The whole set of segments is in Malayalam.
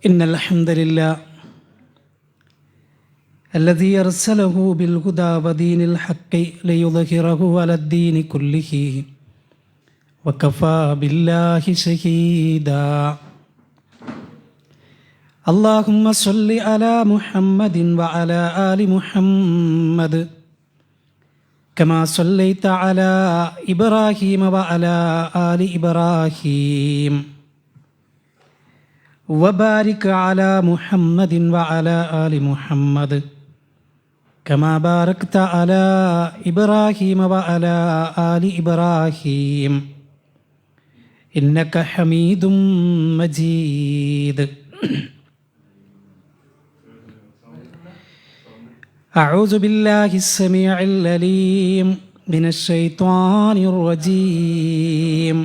إن الحمد لله الذي أرسله بالهدى ودين الحق ليظهره على الدين كله وكفى بالله شهيدا. اللهم صل على محمد وعلى آل محمد كما صليت على إبراهيم وعلى آل إبراهيم وبارك على محمد وعلى آل محمد كما باركت على إبراهيم وعلى آل إبراهيم إنك حميد مجيد. أعوذ بالله السميع العليم من الشيطان الرجيم.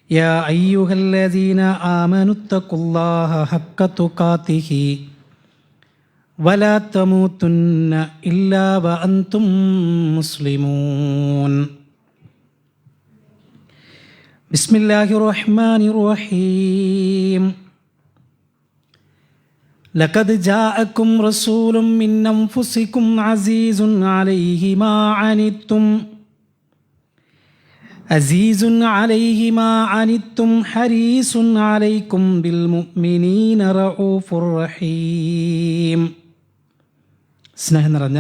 يا أيها الذين آمنوا اتقوا الله حق تقاته ولا تموتن إلا وأنتم مسلمون. بسم الله الرحمن الرحيم. لقد جاءكم رسول من أنفسكم عزيز عليه ما عنتم حريص عليكم بالمؤمنين رؤوف رحيم. സ്നേഹം നിറഞ്ഞ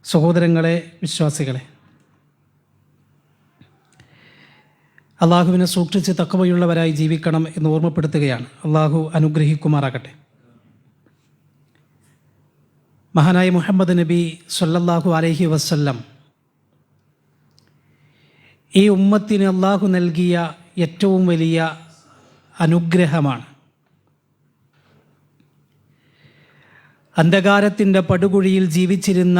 സഹോദരങ്ങളെ, വിശ്വാസികളെ, അള്ളാഹുവിനെ സൂക്ഷിച്ച് തഖ്വയുള്ളവരായി ജീവിക്കണം എന്ന് ഓർമ്മപ്പെടുത്തുകയാണ്. അള്ളാഹു അനുഗ്രഹിക്കുമാറാകട്ടെ. മഹാനായ മുഹമ്മദ് നബി സ്വല്ലല്ലാഹു അലൈഹി വസല്ലം ഈ ഉമ്മത്തിന് അള്ളാഹു നൽകിയ ഏറ്റവും വലിയ അനുഗ്രഹമാണ്. അന്ധകാരത്തിൻ്റെ പടുകുഴിയിൽ ജീവിച്ചിരുന്ന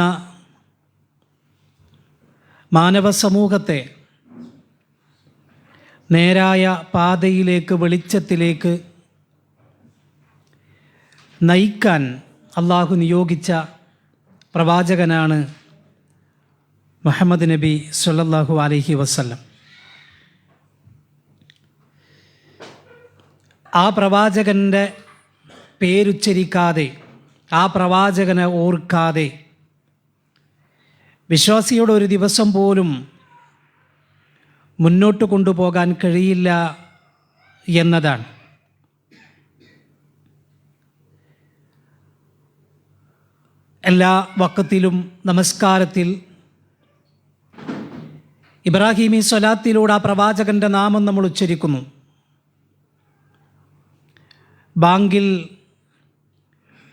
മാനവ സമൂഹത്തെ നേരായ പാതയിലേക്ക്, വെളിച്ചത്തിലേക്ക് നയിക്കാൻ അള്ളാഹു നിയോഗിച്ച പ്രവാചകനാണ് മുഹമ്മദ് നബി സ്വല്ലല്ലാഹു അലൈഹി വസല്ലം. ആ പ്രവാചകൻ്റെ പേരുച്ചരിക്കാതെ, ആ പ്രവാചകനെ ഓർക്കാതെ വിശ്വാസിയുടെ ഒരു ദിവസം പോലും മുന്നോട്ട് കൊണ്ടുപോകാൻ കഴിയില്ല എന്നതാണ്. എല്ലാ വഖത്തിലും നമസ്കാരത്തിൽ ഇബ്രാഹിമി സ്വലാത്തിലൂടെ ആ പ്രവാചകൻ്റെ നാമം നമ്മൾ ഉച്ചരിക്കുന്നു. ബാങ്കിൽ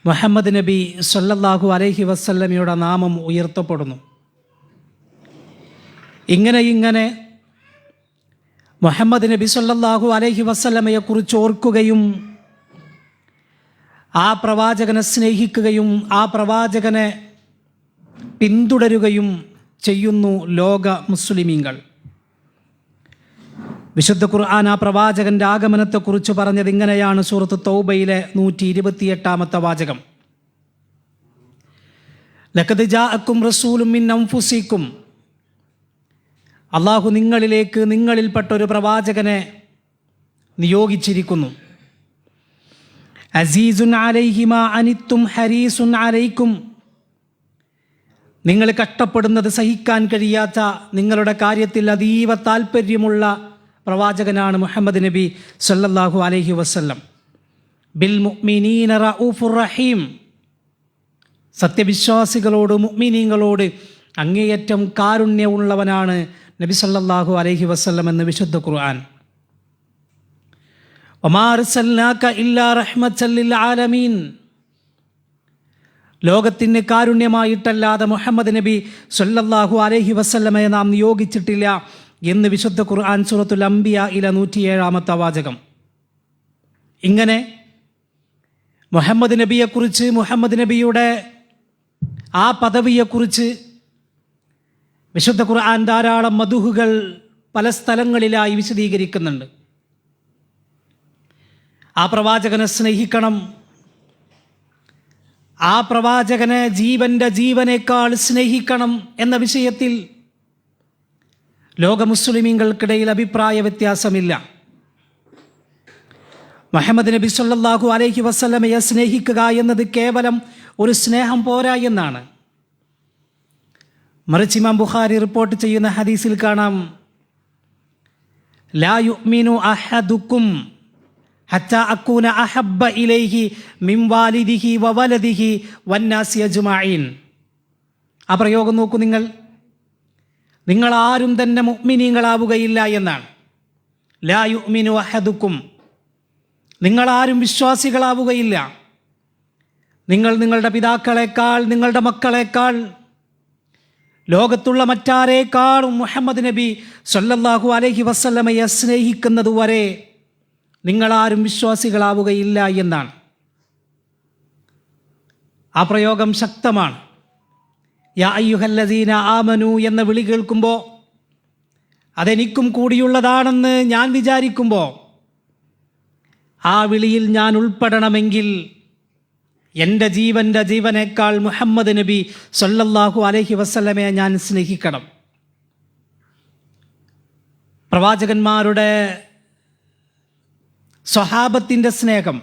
മുഹമ്മദ് നബി സ്വല്ലല്ലാഹു അലൈഹി വസല്ലമയുടെ നാമം ഉയർത്തപ്പെടുന്നു. ഇങ്ങനെ മുഹമ്മദ് നബി സ്വല്ലല്ലാഹു അലൈഹി വസല്ലമയെക്കുറിച്ച് ഓർക്കുകയും ആ പ്രവാചകനെ സ്നേഹിക്കുകയും ആ പ്രവാചകനെ പിന്തുടരുകയും ചെയ്യുന്നു ലോക മുസ്ലിമീങ്ങൾ. വിശുദ്ധ ഖുർആൻ ആ പ്രവാചകൻ്റെ ആഗമനത്തെക്കുറിച്ച് പറഞ്ഞത് ഇങ്ങനെയാണ്. സൂറത്ത് തൗബയിലെ 128 വാചകം. ലഖദ് ജാഅക്കും റസൂലും മിൻ അൻഫുസിക്കും. അള്ളാഹു നിങ്ങളിൽപ്പെട്ട ഒരു പ്രവാചകനെ നിയോഗിച്ചിരിക്കുന്നു. അസീസുൻ അലൈഹി മാ അനിത്തും ഹരീസുൻ അലൈക്കും. നിങ്ങൾ കഷ്ടപ്പെടുന്നത് സഹിക്കാൻ കഴിയാത്ത, നിങ്ങളുടെ കാര്യത്തിൽ അതീവ താല്പര്യമുള്ള പ്രവാചകനാണ് മുഹമ്മദ് നബി സ്വല്ലല്ലാഹു അലൈഹി വസല്ലം. ബിൽ മുഅ്മിനീന റഊഫുർ റഹീം. സത്യവിശ്വാസികളോട്, മുഅ്മിനീങ്ങളോട് അങ്ങേയറ്റം കാരുണ്യമുള്ളവനാണ് നബി സല്ലല്ലാഹു അലൈഹി വസല്ലം എന്ന് വിശുദ്ധ ഖുർആൻ. വമാ അർസൽനാക ഇല്ലാ റഹ്മത്തൽ ലിൽ ആലമീൻ. ലോകത്തിന് കാരുണ്യമായിട്ടല്ലാതെ മുഹമ്മദ് നബി സ്വല്ലല്ലാഹു അലൈഹി വസല്ലമയെ നാം നിയോഗിച്ചിട്ടില്ല എന്ന് വിശുദ്ധ ഖുർആൻ സൂറത്തുൽ അംബിയായിലെ 107 വാചകം. ഇങ്ങനെ മുഹമ്മദ് നബിയെക്കുറിച്ച്, മുഹമ്മദ് നബിയുടെ ആ പദവിയെക്കുറിച്ച് വിശുദ്ധ ഖുർആൻ ധാരാളം മദ്ഹുകൾ പല സ്ഥലങ്ങളിലായി വിശദീകരിക്കുന്നുണ്ട്. ആ പ്രവാചകനെ സ്നേഹിക്കണം, ആ പ്രവാചകനെ ജീവനേക്കാൾ സ്നേഹിക്കണം എന്ന വിഷയത്തിൽ ലോക മുസ്ലിമീങ്ങൾക്കിടയിൽ അഭിപ്രായ വ്യത്യാസമില്ല. മുഹമ്മദ് നബി സല്ലല്ലാഹു അലൈഹി വസല്ലമയെ സ്നേഹിക്കുക എന്നത് കേവലം ഒരു സ്നേഹം പോരാ എന്നാണ്. മറിച്ച് ഇമാം ബുഖാരി റിപ്പോർട്ട് ചെയ്യുന്ന ഹദീസിൽ കാണാം, ലാ യുഅ്മിനു അഹദുക്കും ഹത്താ അകൂന അഹബ്ബ ഇലൈഹി മിൻ വാലിദിഹി വവലദിഹി വന്നാസി അജ്മഈൻ. ആ പ്രയോഗം നോക്കൂ നിങ്ങൾ ആരും തന്നെ മുഅ്മിനീങ്ങളാവുകയില്ല എന്നാണ്. ലാ യുഅ്മിനു അഹദുക്കും, നിങ്ങളാരും വിശ്വാസികളാവുകയില്ല. നിങ്ങളുടെ പിതാക്കളെക്കാൾ, നിങ്ങളുടെ മക്കളെക്കാൾ, ലോകത്തുള്ള മറ്റാരേക്കാളും മുഹമ്മദ് നബി സല്ലല്ലാഹു അലൈഹി വസല്ലമയെ സ്നേഹിക്കുന്നതുവരെ നിങ്ങളാരും വിശ്വാസികളാവുകയില്ല എന്നാണ്. ആ പ്രയോഗം ശക്തമാണ്. യാ അയ്യുഹല്ലദീന ആമനു എന്ന വിളി കേൾക്കുമ്പോൾ അതെനിക്കും കൂടിയുള്ളതാണെന്ന് ഞാൻ വിചാരിക്കുമ്പോൾ ആ വിളിയിൽ ഞാൻ ഉൾപ്പെടണമെങ്കിൽ എൻ്റെ ജീവനേക്കാൾ മുഹമ്മദ് നബി സല്ലല്ലാഹു അലൈഹി വസല്ലമയെ ഞാൻ സ്നേഹിക്കണം. പ്രവാചകന്മാരുടെ സ്വഹാബത്തിൻ്റെ സ്നേഹം,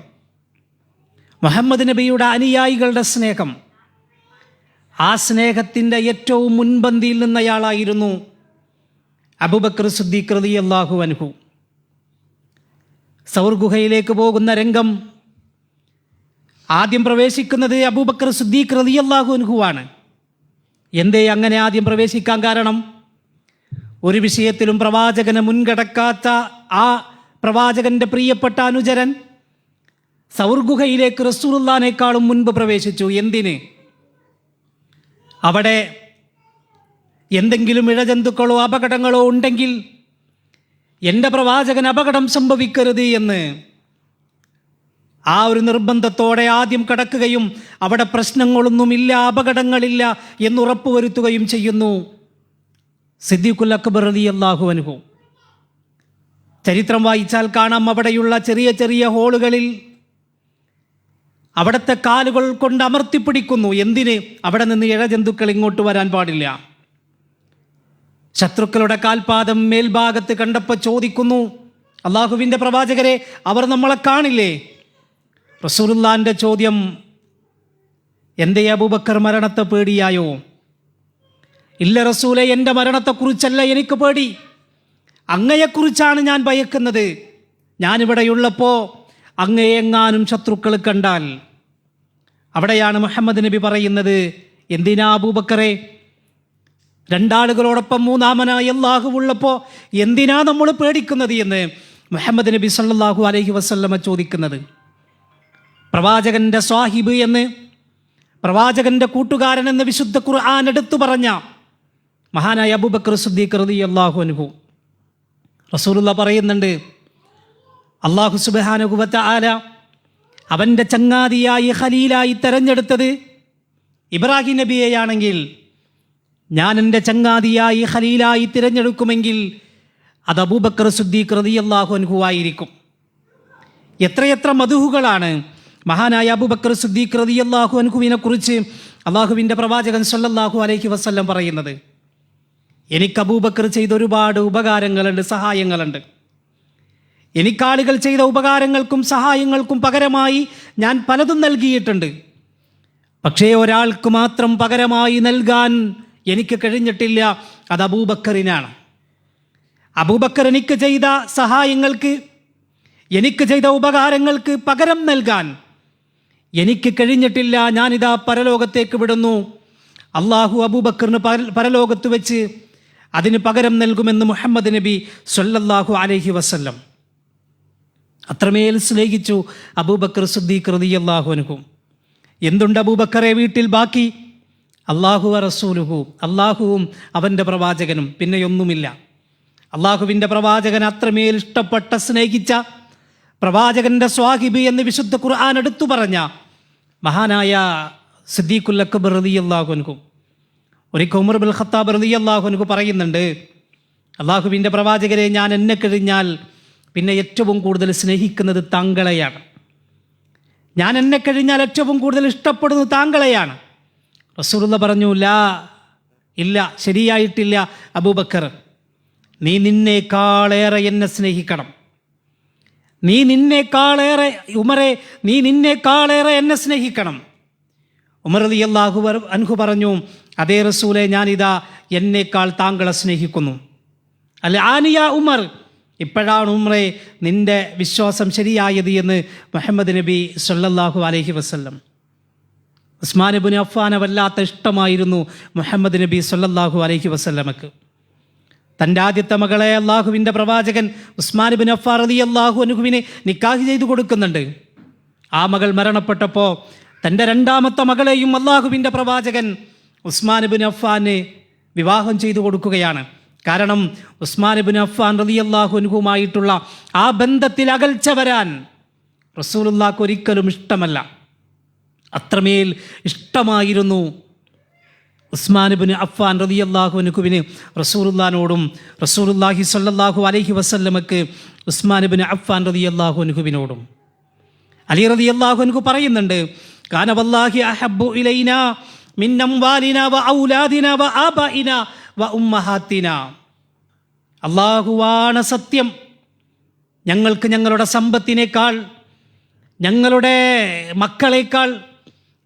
മുഹമ്മദ് നബിയുടെ അനുയായികളുടെ സ്നേഹം, ആ സ്നേഹത്തിൻ്റെ ഏറ്റവും മുൻപന്തിയിൽ നിന്നയാളായിരുന്നു അബൂബക്കർ സിദ്ദീഖ് റളിയല്ലാഹു അൻഹു. സൗർ ഗുഹയിലേക്ക് പോകുന്ന രംഗം ആദ്യം പ്രവേശിക്കുന്നത് അബൂബക്കർ സിദ്ദീഖ് റളിയല്ലാഹു അൻഹുവാണ്. എന്തേ അങ്ങനെ ആദ്യം പ്രവേശിക്കാൻ കാരണം? ഒരു വിഷയത്തിലും പ്രവാചകനെ മുൻകടക്കാത്ത ആ പ്രവാചകന്റെ പ്രിയപ്പെട്ട അനുചരൻ സൗർ ഗുഹയിലേക്ക് റസൂലുള്ളാഹിനേക്കാളും മുൻപ് പ്രവേശിച്ചു. എന്തിന്? അവിടെ എന്തെങ്കിലും ഇഴജന്തുക്കളോ അപകടങ്ങളോ ഉണ്ടെങ്കിൽ എൻ്റെ പ്രവാചകൻ അപകടം സംഭവിക്കരുത് എന്ന് ആ ഒരു നിർബന്ധത്തോടെ ആദ്യം കടക്കുകയും അവിടെ പ്രശ്നങ്ങളൊന്നുമില്ല, അപകടങ്ങളില്ല എന്നുറപ്പുവരുത്തുകയും ചെയ്യുന്നു സിദ്ദീഖുൽ അക്ബർ റളിയല്ലാഹു അൻഹു. ചരിത്രം വായിച്ചാൽ കാണാം, അവിടെയുള്ള ചെറിയ ചെറിയ ഹോളുകളിൽ അവിടുത്തെ കാലുകൾ കൊണ്ട് അമർത്തിപ്പിടിക്കുന്നു. എന്തിന്? അവിടെ നിന്ന് ഇഴജന്തുക്കൾ ഇങ്ങോട്ട് വരാൻ പാടില്ല. ശത്രുക്കളുടെ കാൽപാദം മേൽഭാഗത്ത് കണ്ടപ്പോൾ ചോദിക്കുന്നു, അള്ളാഹുവിൻ്റെ പ്രവാചകരെ, അവർ നമ്മളെ കാണില്ലേ? റസൂലുള്ളാഹിന്റെ ചോദ്യം, എന്തേ അബൂബക്കർ മരണത്തെ പേടിയായോ? ഇല്ല റസൂലെ, എൻ്റെ മരണത്തെക്കുറിച്ചല്ല എനിക്ക് പേടി, അങ്ങയെക്കുറിച്ചാണ് ഞാൻ ഭയക്കുന്നത്. ഞാനിവിടെയുള്ളപ്പോൾ അങ്ങയെങ്ങാനും ശത്രുക്കൾ കണ്ടാൽ. അവിടെയാണ് മുഹമ്മദ് നബി പറയുന്നത്, എന്തിനാ അബൂബക്കറെ, രണ്ടാളുകളോടൊപ്പം മൂന്നാമനായി അല്ലാഹു ഉള്ളപ്പോൾ എന്തിനാ നമ്മൾ പേടിക്കുന്നത് എന്ന് മുഹമ്മദ് നബി സല്ലല്ലാഹു അലൈഹി വസല്ലമ ചോദിക്കുന്നത്. പ്രവാചകന്റെ സ്വാഹിബ് എന്ന്, പ്രവാചകന്റെ കൂട്ടുകാരൻ എന്ന് വിശുദ്ധ ഖുർആൻ എടുത്തു പറഞ്ഞ മഹാനായ അബൂബക്കർ സിദ്ദീഖ് റളിയല്ലാഹു അൻഹു. റസൂലുള്ളാഹി പറയുന്നുണ്ട്, അല്ലാഹു സുബ്ഹാനഹു വ തആല അവൻ്റെ ചങ്ങാതിയായി ഖലീലായി തെരഞ്ഞെടുത്തത് ഇബ്രാഹിം നബിയെയാണെങ്കിൽ ഞാൻ എൻ്റെ ചങ്ങാതിയായി ഖലീലായി തിരഞ്ഞെടുക്കുമെങ്കിൽ അത് അബൂബക്കർ സിദ്ദീഖ് റളിയല്ലാഹു അൻഹു ആയിരിക്കും. എത്രയെത്ര മദ്ഹുകളാണ് മഹാനായ അബൂബക്കർ സിദ്ദീഖ് റളിയല്ലാഹു അൻഹുവിനെ കുറിച്ച് അള്ളാഹുവിൻ്റെ പ്രവാചകൻ സല്ലല്ലാഹു അലൈഹി വസല്ലം പറയുന്നത്. എനിക്ക് അബൂബക്കർ ചെയ്ത ഒരുപാട് ഉപകാരങ്ങളുണ്ട്, സഹായങ്ങളുണ്ട്. എനിക്കാളുകൾ ചെയ്ത ഉപകാരങ്ങൾക്കും സഹായങ്ങൾക്കും പകരമായി ഞാൻ പലതും നൽകിയിട്ടുണ്ട്. പക്ഷേ ഒരാൾക്ക് മാത്രം പകരമായി നൽകാൻ എനിക്ക് കഴിഞ്ഞിട്ടില്ല, അത് അബൂബക്കറിനാണ്. അബൂബക്കർ എനിക്ക് ചെയ്ത സഹായങ്ങൾക്ക്, എനിക്ക് ചെയ്ത ഉപകാരങ്ങൾക്ക് പകരം നൽകാൻ എനിക്ക് കഴിഞ്ഞിട്ടില്ല. ഞാനിതാ പരലോകത്തേക്ക് വിടുന്നു. അള്ളാഹു അബൂബക്കറിന് പരലോകത്ത് വെച്ച് അതിന് പകരം നൽകുമെന്ന് മുഹമ്മദ് നബി സല്ലല്ലാഹു അലൈഹി വസല്ലം. അത്രമേൽ സ്നേഹിച്ചു അബൂബക്കർ സിദ്ദീഖ് റളിയല്ലാഹു അൻഹു. എന്തുണ്ട് അബൂബക്കറെ വീട്ടിൽ ബാക്കി? അല്ലാഹു വ റസൂലുഹു, അള്ളാഹുവും അവൻ്റെ പ്രവാചകനും, പിന്നെയൊന്നുമില്ല. അള്ളാഹുവിൻ്റെ പ്രവാചകൻ അത്രമേൽ ഇഷ്ടപ്പെട്ട, സ്നേഹിച്ച, പ്രവാചകന്റെ സ്വാഹിബ് എന്ന് വിശുദ്ധ ഖുർആൻ എടുത്തു പറഞ്ഞ മഹാനായ സിദ്ദീഖുൽ അക്ബർ റളിയല്ലാഹു അൻഹു. ഒരിക്കൽ ഉമർ ഇബ്നുൽ ഖത്താബ് റളിയല്ലാഹു അൻഹു പറയുന്നുണ്ട്, അള്ളാഹുവിൻ്റെ പ്രവാചകരെ, ഞാൻ എന്നെ കഴിഞ്ഞാൽ പിന്നെ ഏറ്റവും കൂടുതൽ സ്നേഹിക്കുന്നത് താങ്കളെയാണ്. ഞാൻ എന്നെ കഴിഞ്ഞാൽ ഏറ്റവും കൂടുതൽ ഇഷ്ടപ്പെടുന്നത് താങ്കളെയാണ്. റസൂലുള്ളാഹി പറഞ്ഞു, ലാ, ഇല്ല, ശരിയായിട്ടില്ല അബൂബക്കർ, നീ നിന്നേക്കാളേറെ എന്നെ സ്നേഹിക്കണം. നീ നിന്നേക്കാളേറെ ഉമറെ, നീ നിന്നേക്കാളേറെ എന്നെ സ്നേഹിക്കണം. ഉമർ റളിയല്ലാഹു അൻഹു പറഞ്ഞു, അതേ റസൂലെ, ഞാനിതാ എന്നേക്കാൾ താങ്കളെ സ്നേഹിക്കുന്നു. അല്ല ആനിയ ഉമർ, ഇപ്പോഴാണ് ഉമറെ നിന്റെ വിശ്വാസം ശരിയായത് എന്ന് മുഹമ്മദ് നബി സല്ലല്ലാഹു അലൈഹി വസല്ലം. ഉസ്മാൻ ഇബ്നു അഫ്ഫാനെ വല്ലാത്ത ഇഷ്ടമായിരുന്നു മുഹമ്മദ് നബി സല്ലല്ലാഹു അലൈഹി വസല്ലമക്ക്. തൻ്റെ ആദ്യത്തെ മകളെ അള്ളാഹുവിൻ്റെ പ്രവാചകൻ ഉസ്മാൻ ഇബ്നു അഫ്ഫാൻ റളിയല്ലാഹു അൻഹുവിനെ നിക്കാഹ് ചെയ്തു കൊടുക്കുന്നുണ്ട്. ആ മകൾ മരണപ്പെട്ടപ്പോൾ തൻ്റെ രണ്ടാമത്തെ മകളെയും അള്ളാഹുവിൻ്റെ പ്രവാചകൻ ഉസ്മാൻ ഇബ്നു അഫ്ഫാന് വിവാഹം ചെയ്തു കൊടുക്കുകയാണ്. കാരണം ഉസ്മാൻ ഇബ്നു അഫ്ഫാൻ റളിയല്ലാഹു അൻഹുമായിട്ടുള്ള ആ ബന്ധത്തിൽ അകൽച്ച വരാൻ റസൂലുള്ളാഹിക്ക് ഒരിക്കലും ഇഷ്ടമല്ല. അത്രമേൽ ഇഷ്ടമായിരുന്നു ഉസ്മാൻ ഇബ്നു അഫ്ഫാൻ റളിയല്ലാഹു അൻഹുവിന് റസൂലുള്ളാഹിനോടും റസൂലുള്ളാഹി സ്വല്ലല്ലാഹു അലൈഹി വസല്ലമക്ക് ഉസ്മാൻ ഇബ്നു അഫ്ഫാൻ റളിയല്ലാഹു അൻഹുവിനോടും. അലി റളിയല്ലാഹു അൻഹു പറയുന്നുണ്ട്, കാന വല്ലാഹി അഹബ്ബു ഇലൈനാ മിൻ അംവാലിനാ വ ഔലാദിനാ വ ആബാഇനാ വ ഉമ്മഹാത്തിനാ. അല്ലാഹുവാണ് സത്യം, ഞങ്ങൾക്ക് ഞങ്ങളുടെ സമ്പത്തിനേക്കാൾ, ഞങ്ങളുടെ മക്കളേക്കാൾ,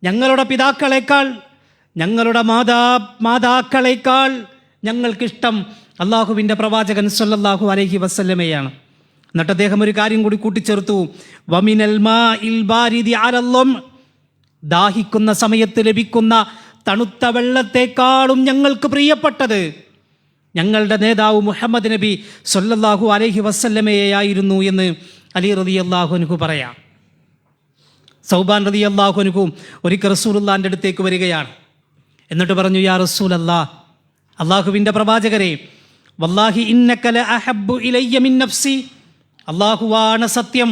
ഞങ്ങളുടെ പിതാക്കളേക്കാൾ, ഞങ്ങളുടെ മാതാക്കളേക്കാൾ ഞങ്ങൾക്കിഷ്ടം അള്ളാഹുവിൻ്റെ പ്രവാചകൻ സല്ലല്ലാഹു അലൈഹി വസല്ലമയാണ്. എന്നിട്ട് അദ്ദേഹം ഒരു കാര്യം കൂടി കൂട്ടിച്ചേർത്തു, വമിനൽ മാഇൽ ബാരിദി അലല്ലം, ദാഹിക്കുന്ന സമയത്ത് ലഭിക്കുന്ന തണുത്ത വെള്ളത്തെക്കാളും ഞങ്ങൾക്ക് പ്രിയപ്പെട്ടത് ഞങ്ങളുടെ നേതാവ് മുഹമ്മദ് നബി സല്ലല്ലാഹു അലൈഹി വസല്ലമയായിരുന്നു എന്ന് അലി റളിയല്ലാഹു അൻഹു പറയാം. സൗബാൻ റളിയല്ലാഹു അൻഹു ഒരിക്കൽ റസൂലുള്ളാഹിൻ്റെ അടുത്തേക്ക് വരികയാണ്. എന്നിട്ട് പറഞ്ഞു, യാ റസൂലല്ലാഹ്, അള്ളാഹുവിൻ്റെ പ്രവാചകരെ, വല്ലാഹി ഇന്നക ല അഹബ്ബു ഇലയ്യ മിൻ നഫ്സി, അള്ളാഹുവാണ് സത്യം,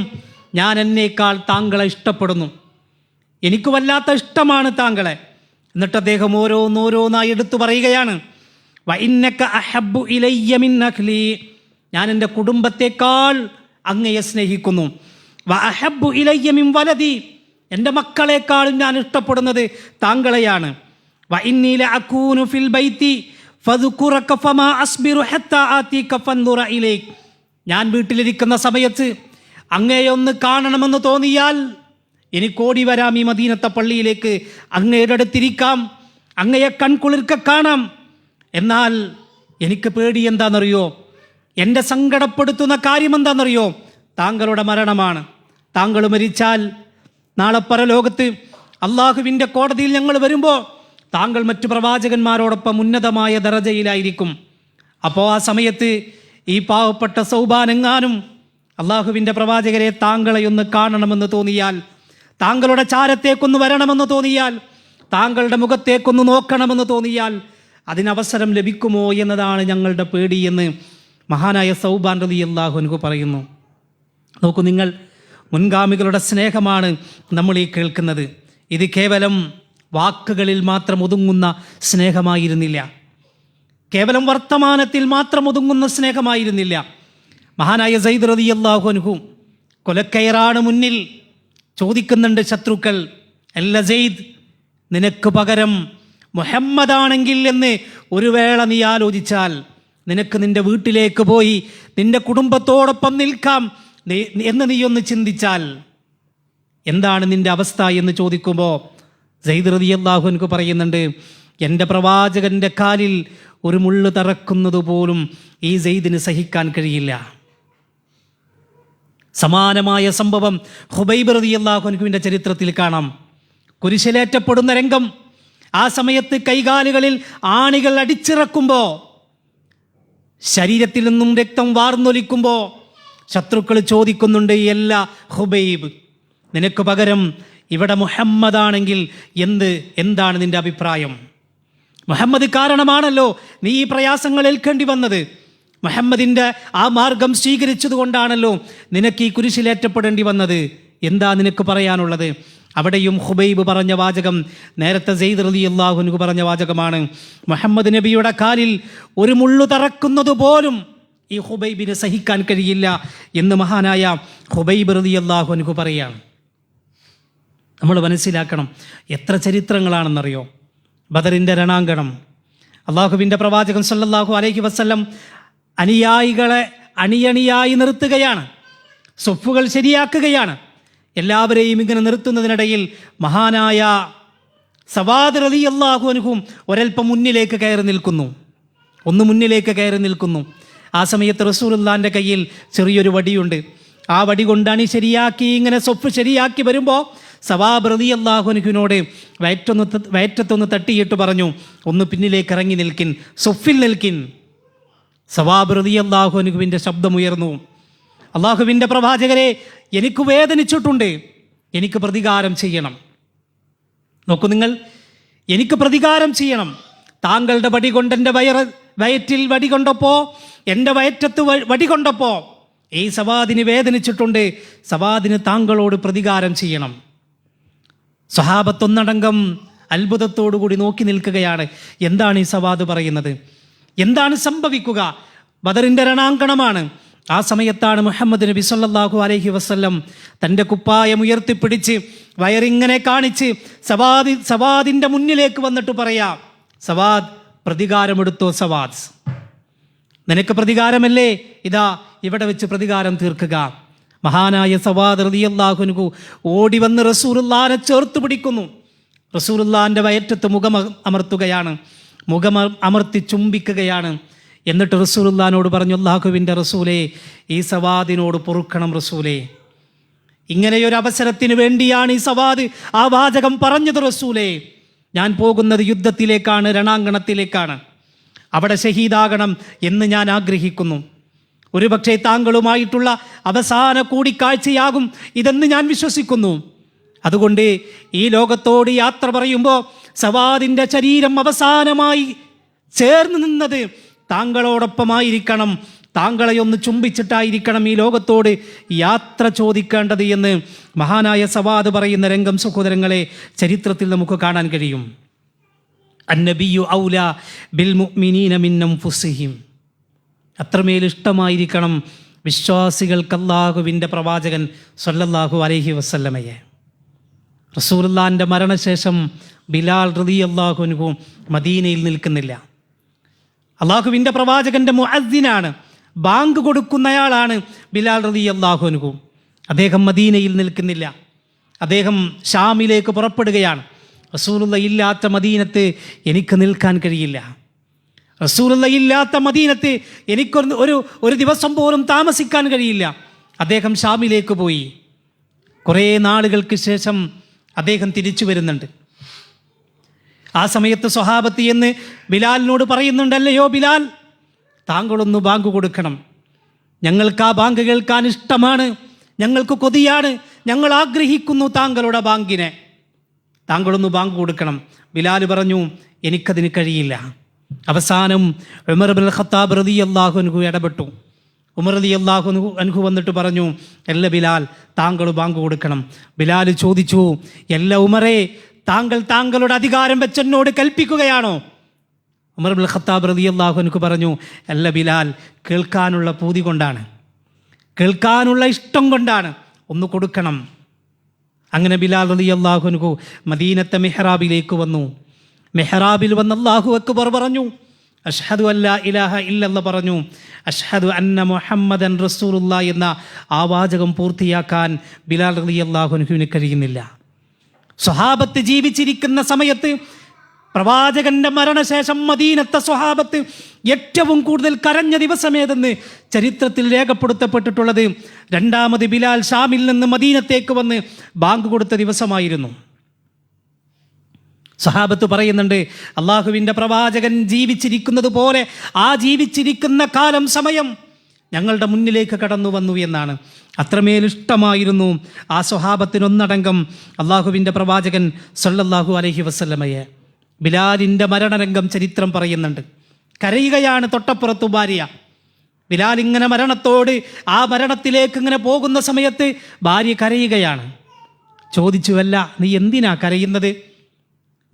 ഞാൻ എന്നേക്കാൾ താങ്കളെ ഇഷ്ടപ്പെടുന്നു, എനിക്ക് വല്ലാത്ത ഇഷ്ടമാണ് താങ്കളെ. എന്നിട്ട് അദ്ദേഹം ഓരോന്നോരോന്നായി എടുത്തു പറയുകയാണ്, വ ഇന്നക അഹബ്ബു ഇലയ്യ മിൻ അഹ്ലി, ഞാൻ എൻ്റെ കുടുംബത്തെക്കാൾ അങ്ങയെ സ്നേഹിക്കുന്നു. വ അഹബ്ബു ഇലയ്യ മിൻ വലദി, എൻ്റെ മക്കളെക്കാളും ഞാൻ ഇഷ്ടപ്പെടുന്നത് താങ്കളെയാണ്. വ ഇന്നി ലഅകൂനു ഫിൽ ബൈതി ഫദ്കുറക ഫമാ അസ്ബിറു ഹത്താ ആതിക ഫൻദുറ ഇലൈക്, ഞാൻ വീട്ടിലിരിക്കുന്ന സമയത്ത് അങ്ങയെയൊന്ന് കാണണമെന്ന് തോന്നിയാൽ എനിക്കോടി വരാം ഈ മദീനത്തെ പള്ളിയിലേക്ക്, അങ്ങയുടെ അടുത്തിരിക്കാം, അങ്ങയെ കൺകുളിർക്ക കാണാം. എന്നാൽ എനിക്ക് പേടി എന്താണെന്നറിയോ, എൻ്റെ സങ്കടപ്പെടുത്തുന്ന കാര്യം എന്താണെന്നറിയോ, താങ്കളുടെ മരണമാണ്. താങ്കൾ മരിച്ചാൽ നാളെ പരലോകത്ത് അള്ളാഹുവിൻ്റെ കോടതിയിൽ ഞങ്ങൾ വരുമ്പോൾ താങ്കൾ മറ്റു പ്രവാചകന്മാരോടൊപ്പം ഉന്നതമായ ദറജയിലായിരിക്കും. അപ്പോൾ ആ സമയത്ത് ഈ പാവപ്പെട്ട സൗബാനെങ്ങാനും അള്ളാഹുവിൻ്റെ പ്രവാചകരെ താങ്കളെയൊന്ന് കാണണമെന്ന് തോന്നിയാൽ, താങ്കളുടെ ചാരത്തേക്കൊന്ന് വരണമെന്ന് തോന്നിയാൽ, താങ്കളുടെ മുഖത്തേക്കൊന്ന് നോക്കണമെന്ന് തോന്നിയാൽ അതിനവസരം ലഭിക്കുമോ എന്നതാണ് ഞങ്ങളുടെ പേടി എന്ന് മഹാനായ സൗബാൻ റളിയല്ലാഹു അൻഹു പറയുന്നു. നോക്കൂ നിങ്ങൾ, മുൻഗാമികളുടെ സ്നേഹമാണ് നമ്മൾ ഈ കേൾക്കുന്നത്. ഇത് കേവലം വാക്കുകളിൽ മാത്രം ഒതുങ്ങുന്ന സ്നേഹമായിരുന്നില്ല, കേവലം വർത്തമാനത്തിൽ മാത്രം ഒതുങ്ങുന്ന സ്നേഹമായിരുന്നില്ല. മഹാനായ സയ്യിദ് റളിയല്ലാഹു അൻഹു കൊലക്കയറാണ് മുന്നിൽ. ചോദിക്കുന്നുണ്ട് ശത്രുക്കൾ, അല്ല സെയ്ദ്, നിനക്ക് പകരം മുഹമ്മദാണെങ്കിൽ എന്ന് ഒരു വേള നീ ആലോചിച്ചാൽ, നിനക്ക് നിൻ്റെ വീട്ടിലേക്ക് പോയി നിൻ്റെ കുടുംബത്തോടൊപ്പം നിൽക്കാം എന്ന് നീ ഒന്ന് ചിന്തിച്ചാൽ എന്താണ് നിൻ്റെ അവസ്ഥ എന്ന് ചോദിക്കുമ്പോൾ സയ്യിദ് റളിയല്ലാഹു അൻഹു പറയുന്നുണ്ട്, എൻ്റെ പ്രവാചകൻ്റെ കാലിൽ ഒരു മുള്ള് തറക്കുന്നത് പോലും ഈ സെയ്ദിന് സഹിക്കാൻ കഴിയില്ല. സമാനമായ സംഭവം ഖുബൈബ് റളിയല്ലാഹു അൻഹുവിൻ്റെ ചരിത്രത്തിൽ കാണാം. കുരിശിലേറ്റപ്പെടുന്ന രംഗം, ആ സമയത്ത് കൈകാലുകളിൽ ആണികൾ അടിച്ചിറക്കുമ്പോൾ, ശരീരത്തിൽ നിന്നും രക്തം വാർന്നൊലിക്കുമ്പോൾ ശത്രുക്കൾ ചോദിക്കുന്നുണ്ട്, എല്ലാ ഖുബൈബ്, നിനക്ക് പകരം ഇവിടെ മുഹമ്മദാണെങ്കിൽ എന്താണ് നിൻ്റെ അഭിപ്രായം? മുഹമ്മദ് കാരണമാണല്ലോ നീ ഈ പ്രയാസങ്ങൾ ഏൽക്കേണ്ടി വന്നത്, മുഹമ്മദിൻ്റെ ആ മാർഗം സ്വീകരിച്ചത് കൊണ്ടാണല്ലോ നിനക്ക് ഈ കുരിശിലേറ്റപ്പെടേണ്ടി വന്നത്, എന്താ നിനക്ക് പറയാനുള്ളത്? അവിടെയും ഖുബൈബ് പറഞ്ഞ വാചകം നേരത്തെ സയ്യിദ് റളിയല്ലാഹു അൻഹു പറഞ്ഞ വാചകമാണ്. മുഹമ്മദ് നബിയുടെ കാലിൽ ഒരു മുള്ളു തറക്കുന്നത് പോലും ഈ ഖുബൈബിന് സഹിക്കാൻ കഴിയില്ല എന്ന് മഹാനായ ഖുബൈബ് റളിയല്ലാഹു അൻഹു പറയുകയാണ്. നമ്മൾ മനസ്സിലാക്കണം, എത്ര ചരിത്രങ്ങളാണെന്നറിയോ. ബദറിൻ്റെ രണാങ്കണം, അള്ളാഹുവിൻ്റെ പ്രവാചകൻ സല്ലല്ലാഹു അലൈഹി വസല്ലം അനുയായികളെ അണിയണിയായി നിർത്തുകയാണ്. സൊഫുകൾ ശരിയാക്കുകയാണ്. എല്ലാവരെയും ഇങ്ങനെ നിർത്തുന്നതിനിടയിൽ മഹാനായ സവാദ് റളിയല്ലാഹു അൻഹു ഒരൽപ്പം മുന്നിലേക്ക് കയറി നിൽക്കുന്നു. ആ സമയത്ത് റസൂലുള്ളാഹിൻ്റെ കയ്യിൽ ചെറിയൊരു വടിയുണ്ട്. ആ വടി കൊണ്ടാണ് ശരിയാക്കി ഇങ്ങനെ സൊഫ് ശരിയാക്കി വരുമ്പോൾ സവാബ് റളിയല്ലാഹു അൻഹുവിനോട് വയറ്റത്തൊന്ന് തട്ടിയിട്ട് പറഞ്ഞു, ഒന്ന് പിന്നിലേക്ക് ഇറങ്ങി നിൽക്കിൻ, സൊഫിൽ നിൽക്കിൻ. സവാബ് റളിയല്ലാഹു അൻഹുവിൻ്റെ ശബ്ദമുയർന്നു, അള്ളാഹുവിൻ്റെ പ്രവാചകരെ, എനിക്ക് വേദനിച്ചിട്ടുണ്ട്, എനിക്ക് പ്രതികാരം ചെയ്യണം. നോക്കൂ നിങ്ങൾ, എനിക്ക് പ്രതികാരം ചെയ്യണം. താങ്കളുടെ വടി കൊണ്ട് എൻ്റെ വയറ്റിൽ വടി കൊണ്ടപ്പോൾ, എൻ്റെ വയറ്റത്ത് വടി കൊണ്ടപ്പോൾ ഈ സവാദിന് വേദനിച്ചിട്ടുണ്ട്. സവാദിന് താങ്കളോട് പ്രതികാരം ചെയ്യണം. സ്വഹാബത്തൊന്നടങ്കം അത്ഭുതത്തോടുകൂടി നോക്കി നിൽക്കുകയാണ്. എന്താണ് ഈ സവാദ് പറയുന്നത്? എന്താണ് സംഭവിക്കുക? ബദറിൻ്റെ രണാങ്കണമാണ്. ആ സമയത്താണ് മുഹമ്മദ് നബി സല്ലല്ലാഹു അലൈഹി വസല്ലം തൻ്റെ കുപ്പായം ഉയർത്തിപ്പിടിച്ച് വയറിങ്ങനെ കാണിച്ച് സവാദിൻ്റെ മുന്നിലേക്ക് വന്നിട്ട് പറയാം, സവാദ്, പ്രതികാരമെടുത്തോ സവാദ്, നിനക്ക് പ്രതികാരമല്ലേ, ഇതാ ഇവിടെ വെച്ച് പ്രതികാരം തീർക്കുക. മഹാനായ സവാദ് റളിയല്ലാഹു അൻഹു ഓടി വന്ന് റസൂലുള്ളാഹിനെ ചേർത്ത് പിടിക്കുന്നു. റസൂലുള്ളാഹിൻ്റെ വയറ്റത്ത് മുഖം അമർത്തി ചുംബിക്കുകയാണ്. എന്നിട്ട് റസൂലുള്ളാഹിനോട് പറഞ്ഞു, അല്ലാഹുവിൻ്റെ റസൂലേ, ഈ സവാദിനോട് പൊറുക്കണം റസൂലേ. ഇങ്ങനെയൊരു അവസരത്തിന് വേണ്ടിയാണ് ഈ സവാദ് ആ വാചകം പറഞ്ഞത്. റസൂലേ, ഞാൻ പോകുന്നത് യുദ്ധത്തിലേക്കാണ്, രണാങ്കണത്തിലേക്കാണ്, അവിടെ ഷഹീദാകണം എന്ന് ഞാൻ ആഗ്രഹിക്കുന്നു. ഒരുപക്ഷെ താങ്കളുമായിട്ടുള്ള അവസാന കൂടിക്കാഴ്ചയാകും ഇതെന്ന് ഞാൻ വിശ്വസിക്കുന്നു. അതുകൊണ്ട് ഈ ലോകത്തോട് യാത്ര പറയുമ്പോൾ സവാദിൻ്റെ ശരീരം അവസാനമായി ചേർന്ന് നിന്നത് താങ്കളോടൊപ്പമായിരിക്കണം, താങ്കളെ ഒന്ന് ചുംബിച്ചിട്ടായിരിക്കണം ഈ ലോകത്തോട് യാത്ര ചോദിക്കേണ്ടത് എന്ന് മഹാനായ സവാദ് പറയുന്ന രംഗം സഹോദരങ്ങളെ ചരിത്രത്തിൽ നമുക്ക് കാണാൻ കഴിയും. അന്നബിയു ഔലാ ബിൽ മുഅ്മിനീന മിൻ അൻഫുസിഹിം. അത്രമേൽ ഇഷ്ടമായിരിക്കണം വിശ്വാസികൾക്ക് അല്ലാഹുവിൻ്റെ പ്രവാചകൻ സല്ലല്ലാഹു അലൈഹി വസല്ലമയെ. റസൂലുള്ളാഹിൻ്റെ മരണശേഷം ബിലാൽ റളിയല്ലാഹു അൻഹു മദീനയിൽ നിൽക്കുന്നില്ല. അള്ളാഹുവിൻ്റെ പ്രവാചകൻ്റെ മുഅദ്ദിനാണ്, ബാങ്ക് കൊടുക്കുന്നയാളാണ് ബിലാൽ റളിയല്ലാഹു അൻഹു. അദ്ദേഹം മദീനയിൽ നിൽക്കുന്നില്ല, അദ്ദേഹം ഷാമിലേക്ക് പുറപ്പെടുകയാണ്. റസൂലുള്ള ഇല്ലാത്ത മദീനത്ത് എനിക്ക് നിൽക്കാൻ കഴിയില്ല, റസൂലുള്ള ഇല്ലാത്ത മദീനത്ത് എനിക്കൊരു ദിവസം പോലും താമസിക്കാൻ കഴിയില്ല. അദ്ദേഹം ഷാമിലേക്ക് പോയി. കുറേ നാളുകൾക്ക് ശേഷം അദ്ദേഹം തിരിച്ചു വരുന്നുണ്ട്. ആ സമയത്ത് സ്വഹാബത്ത് എന്ന് ബിലാലിനോട് പറയുന്നുണ്ട്, അല്ലയോ ബിലാൽ, താങ്കളൊന്ന് ബാങ്ക് കൊടുക്കണം, ഞങ്ങൾക്ക് ആ ബാങ്ക് കേൾക്കാൻ ഇഷ്ടമാണ്, ഞങ്ങൾക്ക് കൊതിയാണ്, ഞങ്ങൾ ആഗ്രഹിക്കുന്നു താങ്കളുടെ ബാങ്കിനെ, താങ്കളൊന്ന് ബാങ്ക് കൊടുക്കണം. ബിലാൽ പറഞ്ഞു, എനിക്കതിന് കഴിയില്ല. അവസാനം ഉമർ ഇബ്നുൽ ഖത്താബ് റളിയല്ലാഹു അൻഹു ഇടപെട്ടു. ഉമർ റളിയല്ലാഹു അൻഹു വന്നിട്ട് പറഞ്ഞു, അല്ല ബിലാൽ, താങ്കൾ ബാങ്ക് കൊടുക്കണം. ബിലാൽ ചോദിച്ചു, അല്ല ഉമറേ, താങ്കൾ താങ്കളുടെ അധികാരം വെച്ച് എന്നോട് കൽപ്പിക്കുകയാണോ? ഉമർ ഇബ്നുൽ ഖത്താബ് റളിയല്ലാഹു അൻഹു പറഞ്ഞു, അല്ല ബിലാൽ, കേൾക്കാനുള്ള പൂതി കൊണ്ടാണ്, കേൾക്കാനുള്ള ഇഷ്ടം കൊണ്ടാണ്, ഒന്ന് കൊടുക്കണം. അങ്ങനെ ബിലാൽ റളിയല്ലാഹു അൻഹു മദീനത്തെ മെഹ്റാബിലേക്ക് വന്നു. മെഹ്റാബിൽ വന്ന് അല്ലാഹു അക്ബർ പറഞ്ഞു, അഷ്ഹദു അല്ലാ ഇലാഹ ഇല്ലല്ലാഹ് പറഞ്ഞു, അഷ്ഹദു അന്ന മുഹമ്മദൻ റസൂലുള്ളാഹ് എന്ന ആ വാചകം പൂർത്തിയാക്കാൻ ബിലാൽ റളിയല്ലാഹു അൻഹുവിന് കഴിയുന്നില്ല. സ്വഹാബത്ത് ജീവിച്ചിരിക്കുന്ന സമയത്ത്, പ്രവാചകന്റെ മരണശേഷം മദീനത്തെ സ്വഹാബത്ത് ഏറ്റവും കൂടുതൽ കരഞ്ഞ ദിവസമേതെന്ന് ചരിത്രത്തിൽ രേഖപ്പെടുത്തപ്പെട്ടിട്ടുള്ളത് രണ്ടാമത് ബിലാൽ ഷാമിൽ നിന്ന് മദീനത്തേക്ക് വന്ന് ബാങ്ക് കൊടുത്ത ദിവസമായിരുന്നു. സ്വഹാബത്ത് പറയുന്നുണ്ട്, അള്ളാഹുവിൻ്റെ പ്രവാചകൻ ജീവിച്ചിരിക്കുന്നത് പോലെ ആ ജീവിച്ചിരിക്കുന്ന കാലം സമയം ഞങ്ങളുടെ മുന്നിലേക്ക് കടന്നു വന്നു എന്നാണ്. അത്രമേൽ ഇഷ്ടമായിരുന്നു ആ സ്വഹാബത്തിനൊന്നടങ്കം അള്ളാഹുവിൻ്റെ പ്രവാചകൻ സല്ലല്ലാഹു അലൈഹി വസല്ലമയെ. ബിലാലിൻ്റെ മരണരംഗം ചരിത്രം പറയുന്നുണ്ട്. കരയുകയാണ് തൊട്ടപ്പുറത്തു ഭാര്യ. ബിലാൽ ഇങ്ങനെ ആ മരണത്തിലേക്ക് ഇങ്ങനെ പോകുന്ന സമയത്ത് ഭാര്യ കരയുകയാണ്. ചോദിച്ചുവല്ല, നീ എന്തിനാ കരയുന്നത്?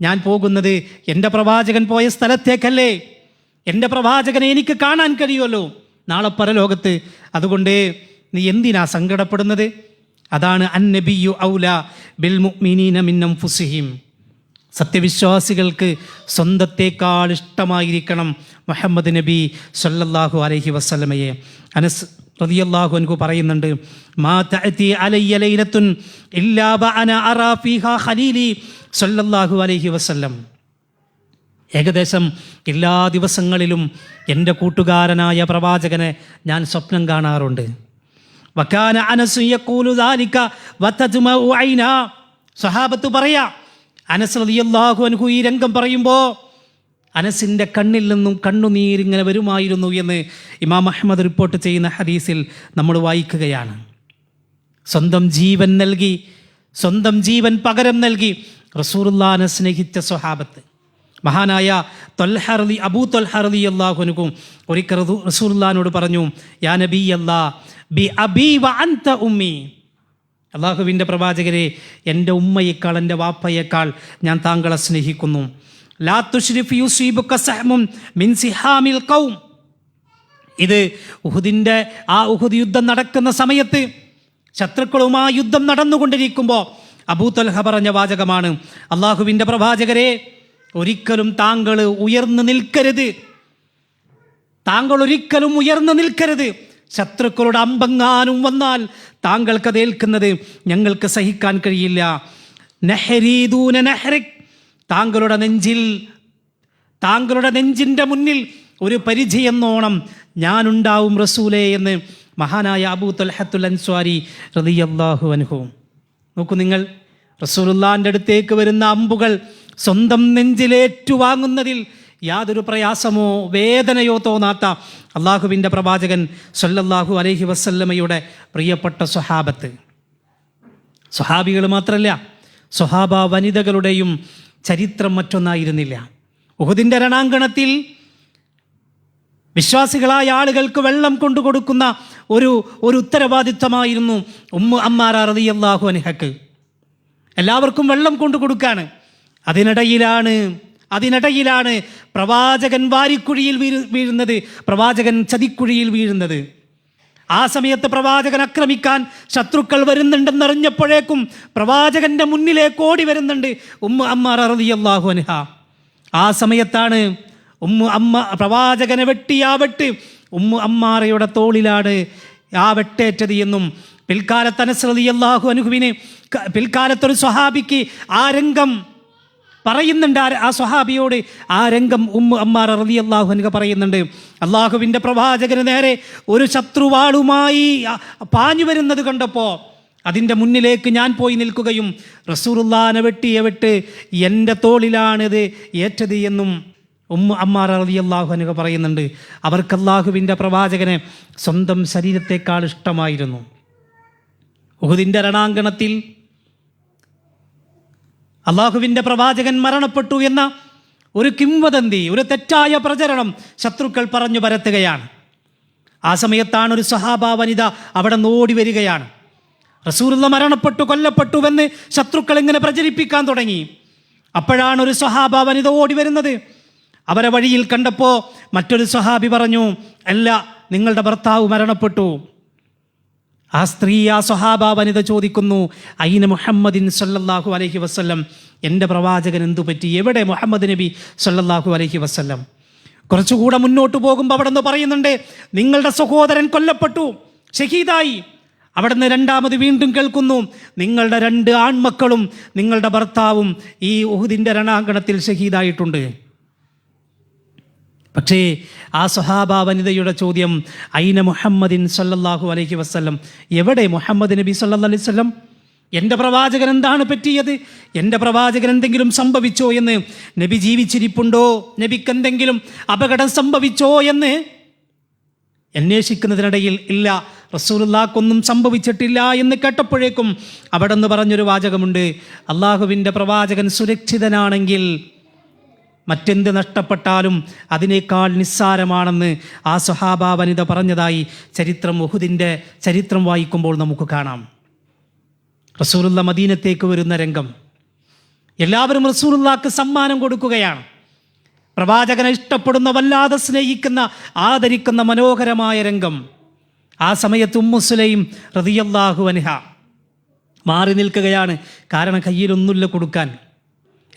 ഞാൻ പോകുന്നത് എൻ്റെ പ്രവാചകൻ പോയ സ്ഥലത്തേക്കല്ലേ, എൻ്റെ പ്രവാചകനെ എനിക്ക് കാണാൻ കഴിയുമല്ലോ നാളെ പരലോകത്ത്, അതുകൊണ്ട് നീ എന്തിനാ സങ്കടപ്പെടുന്നത്? അതാണ് അന്നബിയു ഔലാ ബിൽ മുഅ്മിനീന മിൻ അൻഫുസിഹിം. സത്യവിശ്വാസികൾക്ക് സ്വന്തത്തേക്കാൾ ഇഷ്ടമായിരിക്കണം മുഹമ്മദ് നബി സല്ലല്ലാഹു അലൈഹി വസല്ലമയെ. അനസ് റളിയല്ലാഹു അൻഹു പറയുന്നുണ്ട്, മാ തഅതി അലയ്യ ലൈലത്തുൻ ഇല്ലാ വഅന അറാ ഫീഹാ ഖലീലി സല്ലല്ലാഹു അലൈഹി വസല്ലം. ഏകദേശം എല്ലാ ദിവസങ്ങളിലും എൻ്റെ കൂട്ടുകാരനായ പ്രവാചകനെ ഞാൻ സ്വപ്നം കാണാറുണ്ട്. വകാന അനസ് യഖൂലു ദാലിക വതജ്മഉ ഐനാ. സ്വഹാബത്ത് പറയാ, അനസ് റളിയല്ലാഹു അൻഹു ഈ രംഗം പറയുമ്പോൾ അനസിൻ്റെ കണ്ണിൽ നിന്നും കണ്ണുനീരിങ്ങനെ വരുമായിരുന്നു എന്ന് ഇമാം അഹ്മദ് റിപ്പോർട്ട് ചെയ്യുന്ന ഹദീസിൽ നമ്മൾ വായിക്കുകയാണ്. സ്വന്തം ജീവൻ നൽകി, സ്വന്തം ജീവൻ പകരം നൽകി റസൂലുള്ളാഹിനെ സ്നേഹിച്ച സ്വഹാബത്ത്. മഹാനായ അബൂ ത്വൽഹ റളിയല്ലാഹു അൻഹു ഒരിക്കൽ റസൂലുള്ളാഹിനോട് പറഞ്ഞു, യാ നബിയല്ലാ ബി അബീ വ അൻത ഉമ്മി. അള്ളാഹുവിൻ്റെ പ്രവാചകരെ, എൻ്റെ ഉമ്മയേക്കാൾ എൻ്റെ വാപ്പയേക്കാൾ ഞാൻ താങ്കളെ സ്നേഹിക്കുന്നു. ലാ തുശ്രിഫ് യുസീബുക സഹ്മുൻ മിൻ സിഹാമിൽ ഖൗം. ഇത് ഉഹുദ് യുദ്ധം നടക്കുന്ന സമയത്ത് ശത്രുക്കളുമായി യുദ്ധം നടന്നുകൊണ്ടിരിക്കുമ്പോൾ അബൂ ത്വൽഹ പറഞ്ഞ വാചകമാണ്, അള്ളാഹുവിൻ്റെ പ്രവാചകരെ, ഒരിക്കലും താങ്കൾ ഉയർന്നു നിൽക്കരുത്, താങ്കൾ ഒരിക്കലും ഉയർന്നു നിൽക്കരുത്. ശത്രുക്കളുടെ അമ്പങ്ങാനും വന്നാൽ താങ്കൾക്കത് ഏൽക്കുന്നത് ഞങ്ങൾക്ക് സഹിക്കാൻ കഴിയില്ല. നഹരീദൂന നഹ്രിക്. താങ്കളുടെ നെഞ്ചിൻ്റെ മുന്നിൽ ഒരു പരിചയെന്നോണം ഞാനുണ്ടാവും റസൂലേ എന്ന് മഹാനായ അബൂ ത്വൽഹത്തുൽ അൻസ്വാരി റളിയല്ലാഹു അൻഹു. നോക്കൂ നിങ്ങൾ, റസൂലുള്ളാഹിൻ്റെ അടുത്തേക്ക് വരുന്ന അമ്പുകൾ സ്വന്തം നെഞ്ചിലേറ്റുവാങ്ങുന്നതിൽ യാതൊരു പ്രയാസമോ വേദനയോ തോന്നാത്ത അള്ളാഹുവിൻ്റെ പ്രവാചകൻ സല്ലല്ലാഹു അലൈഹി വസല്ലമയുടെ പ്രിയപ്പെട്ട സ്വഹാബികൾ മാത്രമല്ല, സ്വഹാബ വനിതകളുടെയും ചരിത്രം മറ്റൊന്നായിരുന്നില്ല. ഉഹുദിൻ്റെ രണാങ്കണത്തിൽ വിശ്വാസികളായ ആളുകൾക്ക് വെള്ളം കൊണ്ടുകൊടുക്കുന്ന ഒരു ഉത്തരവാദിത്വമായിരുന്നു ഉമ്മു അമ്മാറ റളിയല്ലാഹു അൻഹക്ക്. എല്ലാവർക്കും വെള്ളം കൊണ്ടുകൊടുക്കാണ്. അതിനിടയിലാണ് പ്രവാചകൻ വാരിക്കുഴിയിൽ വീഴുന്നത്, പ്രവാചകൻ ചതിക്കുഴിയിൽ വീഴുന്നത്. ആ സമയത്ത് പ്രവാചകൻ ആക്രമിക്കാൻ ശത്രുക്കൾ വരുന്നുണ്ടെന്നറിഞ്ഞപ്പോഴേക്കും പ്രവാചകന്റെ മുന്നിലേക്ക് ഓടി വരുന്നുണ്ട് ഉമ്മു അമ്മാറ റളിയല്ലാഹു അൻഹ. ആ സമയത്താണ് പ്രവാചകനെ വെട്ടിയ വെട്ട് ഉമ്മു അമ്മാറയുടെ തോളിലാണ് ആ വെട്ടേറ്റത് എന്നും പിൽക്കാലത്ത് അനസ് റളിയല്ലാഹു അൻഹുവിന് പിൽക്കാലത്തൊരു സ്വഹാബിക്ക് ആ രംഗം പറയുന്നുണ്ട്. ആ സ്വഹാബിയോട് ആ രംഗം ഉമ്മു അമ്മാറ റളിയല്ലാഹു അൻഹ പറയുന്നുണ്ട്, അള്ളാഹുവിൻ്റെ പ്രവാചകന് നേരെ ഒരു ശത്രുവാളുമായി പാഞ്ഞു വരുന്നത് കണ്ടപ്പോൾ അതിൻ്റെ മുന്നിലേക്ക് ഞാൻ പോയി നിൽക്കുകയും റസൂലുള്ളാഹിനെ വെട്ടിയ വെട്ട് എൻ്റെ തോളിലാണിത് ഏറ്റത് എന്നും ഉമ്മു അമ്മാറ റളിയല്ലാഹു അൻഹ പറയുന്നുണ്ട്. അവർക്ക് അള്ളാഹുവിൻ്റെ പ്രവാചകനെ സ്വന്തം ശരീരത്തെക്കാൾ ഇഷ്ടമായിരുന്നു. ഉഹുദിൻ്റെ രണാങ്കണത്തിൽ അള്ളാഹുവിൻ്റെ പ്രവാചകൻ മരണപ്പെട്ടു എന്ന ഒരു കിംവദന്തി, ഒരു തെറ്റായ പ്രചരണം ശത്രുക്കൾ പറഞ്ഞു പരത്തുകയാണ്. ആ സമയത്താണ് ഒരു സ്വഹാബ വനിത അവിടെ നിന്ന് ഓടി വരികയാണ്. റസൂലുള്ളാഹി മരണപ്പെട്ടു, കൊല്ലപ്പെട്ടുവെന്ന് ശത്രുക്കൾ ഇങ്ങനെ പ്രചരിപ്പിക്കാൻ തുടങ്ങി. അപ്പോഴാണ് ഒരു സ്വഹാബ വനിത ഓടി വരുന്നത്. അവരെ വഴിയിൽ കണ്ടപ്പോൾ മറ്റൊരു സ്വഹാബി പറഞ്ഞു, അല്ല, നിങ്ങളുടെ ഭർത്താവ് മരണപ്പെട്ടു. ആ സ്ത്രീ, ആ സ്വഹാബ വനിത ചോദിക്കുന്നു, ഐന മുഹമ്മദിൻ സല്ലല്ലാഹു അലൈഹി വസല്ലം, എൻ്റെ പ്രവാചകൻ എന്തു പറ്റി, എവിടെ മുഹമ്മദ് നബി സല്ലല്ലാഹു അലൈഹി വസല്ലം? കുറച്ചുകൂടെ മുന്നോട്ട് പോകുമ്പോൾ അവിടെ നിന്ന് പറയുന്നുണ്ട്, നിങ്ങളുടെ സഹോദരൻ കൊല്ലപ്പെട്ടു, ഷഹീദായി. അവിടെ നിന്ന് രണ്ടാമത് വീണ്ടും കേൾക്കുന്നു, നിങ്ങളുടെ 2 ആൺമക്കളും നിങ്ങളുടെ ഭർത്താവും ഈ ഉഹുദിൻ്റെ രണാങ്കണത്തിൽ ഷഹീദായിട്ടുണ്ട്. പക്ഷേ ആ സ്വഹാബ വനിതയുടെ ചോദ്യം, ഐന മുഹമ്മദിൻ സല്ലല്ലാഹു അലൈഹി വസല്ലം, എവിടെ മുഹമ്മദ് നബി സല്ലല്ലാഹു അലൈഹി വസല്ലം? എൻ്റെ പ്രവാചകൻ എന്താണ് പറ്റിയത്? എൻ്റെ പ്രവാചകൻ എന്തെങ്കിലും സംഭവിച്ചോ എന്ന്, നബി ജീവിച്ചിരിപ്പുണ്ടോ, നബിക്ക് എന്തെങ്കിലും അപകടം സംഭവിച്ചോ എന്ന് അന്വേഷിക്കുന്നതിനിടയിൽ ഇല്ല, റസൂലുള്ളാഹിക്കൊന്നും സംഭവിച്ചിട്ടില്ല എന്ന് കേട്ടപ്പോഴേക്കും അവിടെ നിന്ന് പറഞ്ഞൊരു വാചകമുണ്ട്, അള്ളാഹുവിൻ്റെ പ്രവാചകൻ സുരക്ഷിതനാണെങ്കിൽ മറ്റെന്ത് നഷ്ടപ്പെട്ടാലും അതിനേക്കാൾ നിസ്സാരമാണെന്ന് ആ സ്വഹാബ വനിത പറഞ്ഞതായി ഉഹുദിൻ്റെ ചരിത്രം വായിക്കുമ്പോൾ നമുക്ക് കാണാം. റസൂലുള്ളാഹി മദീനത്തേക്ക് വരുന്ന രംഗം, എല്ലാവരും റസൂലുള്ളാഹിക്ക് സമ്മാനം കൊടുക്കുകയാണ്. പ്രവാചകനെ ഇഷ്ടപ്പെടുന്ന, വല്ലാതെ സ്നേഹിക്കുന്ന, ആദരിക്കുന്ന മനോഹരമായ രംഗം. ആ സമയത്ത് ഉമ്മു സുലൈം റളിയല്ലാഹു അൻഹ മാറി നിൽക്കുകയാണ്. കാരണം കയ്യിലൊന്നുമില്ല കൊടുക്കാൻ.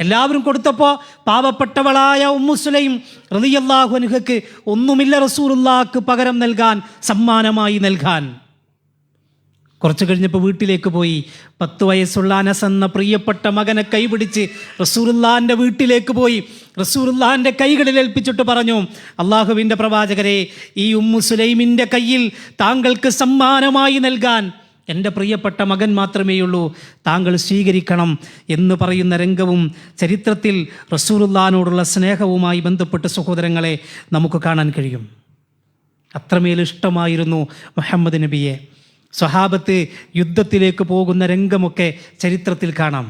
എല്ലാവരും കൊടുത്തപ്പോൾ പാവപ്പെട്ടവളായ ഉമ്മു സുലൈം റളിയല്ലാഹു അൻഹയ്ക്ക് ഒന്നുമില്ല റസൂലുള്ളാഹിക്ക് പകരം നൽകാൻ, സമ്മാനമായി നൽകാൻ. കുറച്ച് കഴിഞ്ഞപ്പോൾ വീട്ടിലേക്ക് പോയി. 10 വയസ്സുള്ള അനസ് എന്ന പ്രിയപ്പെട്ട മകനെ കൈപിടിച്ച് റസൂലുള്ളാഹിൻ്റെ വീട്ടിലേക്ക് പോയി. റസൂലുള്ളാഹിൻ്റെ കൈകളിൽ ഏൽപ്പിച്ചിട്ട് പറഞ്ഞു, അള്ളാഹുവിൻ്റെ പ്രവാചകരെ, ഈ ഉമ്മു സുലൈമിൻ്റെ കയ്യിൽ താങ്കൾക്ക് സമ്മാനമായി നൽകാൻ എൻ്റെ പ്രിയപ്പെട്ട മകൻ മാത്രമേയുള്ളൂ, താങ്കൾ സ്വീകരിക്കണം എന്ന് പറയുന്ന രംഗവും ചരിത്രത്തിൽ റസൂലുള്ളാഹിനോടുള്ള സ്നേഹവുമായി ബന്ധപ്പെട്ട് സഹോദരങ്ങളെ നമുക്ക് കാണാൻ കഴിയും. അത്രമേൽ ഇഷ്ടമായിരുന്നു മുഹമ്മദ് നബിയെ. സ്വഹാബത്ത് യുദ്ധത്തിലേക്ക് പോകുന്ന രംഗമൊക്കെ ചരിത്രത്തിൽ കാണാം.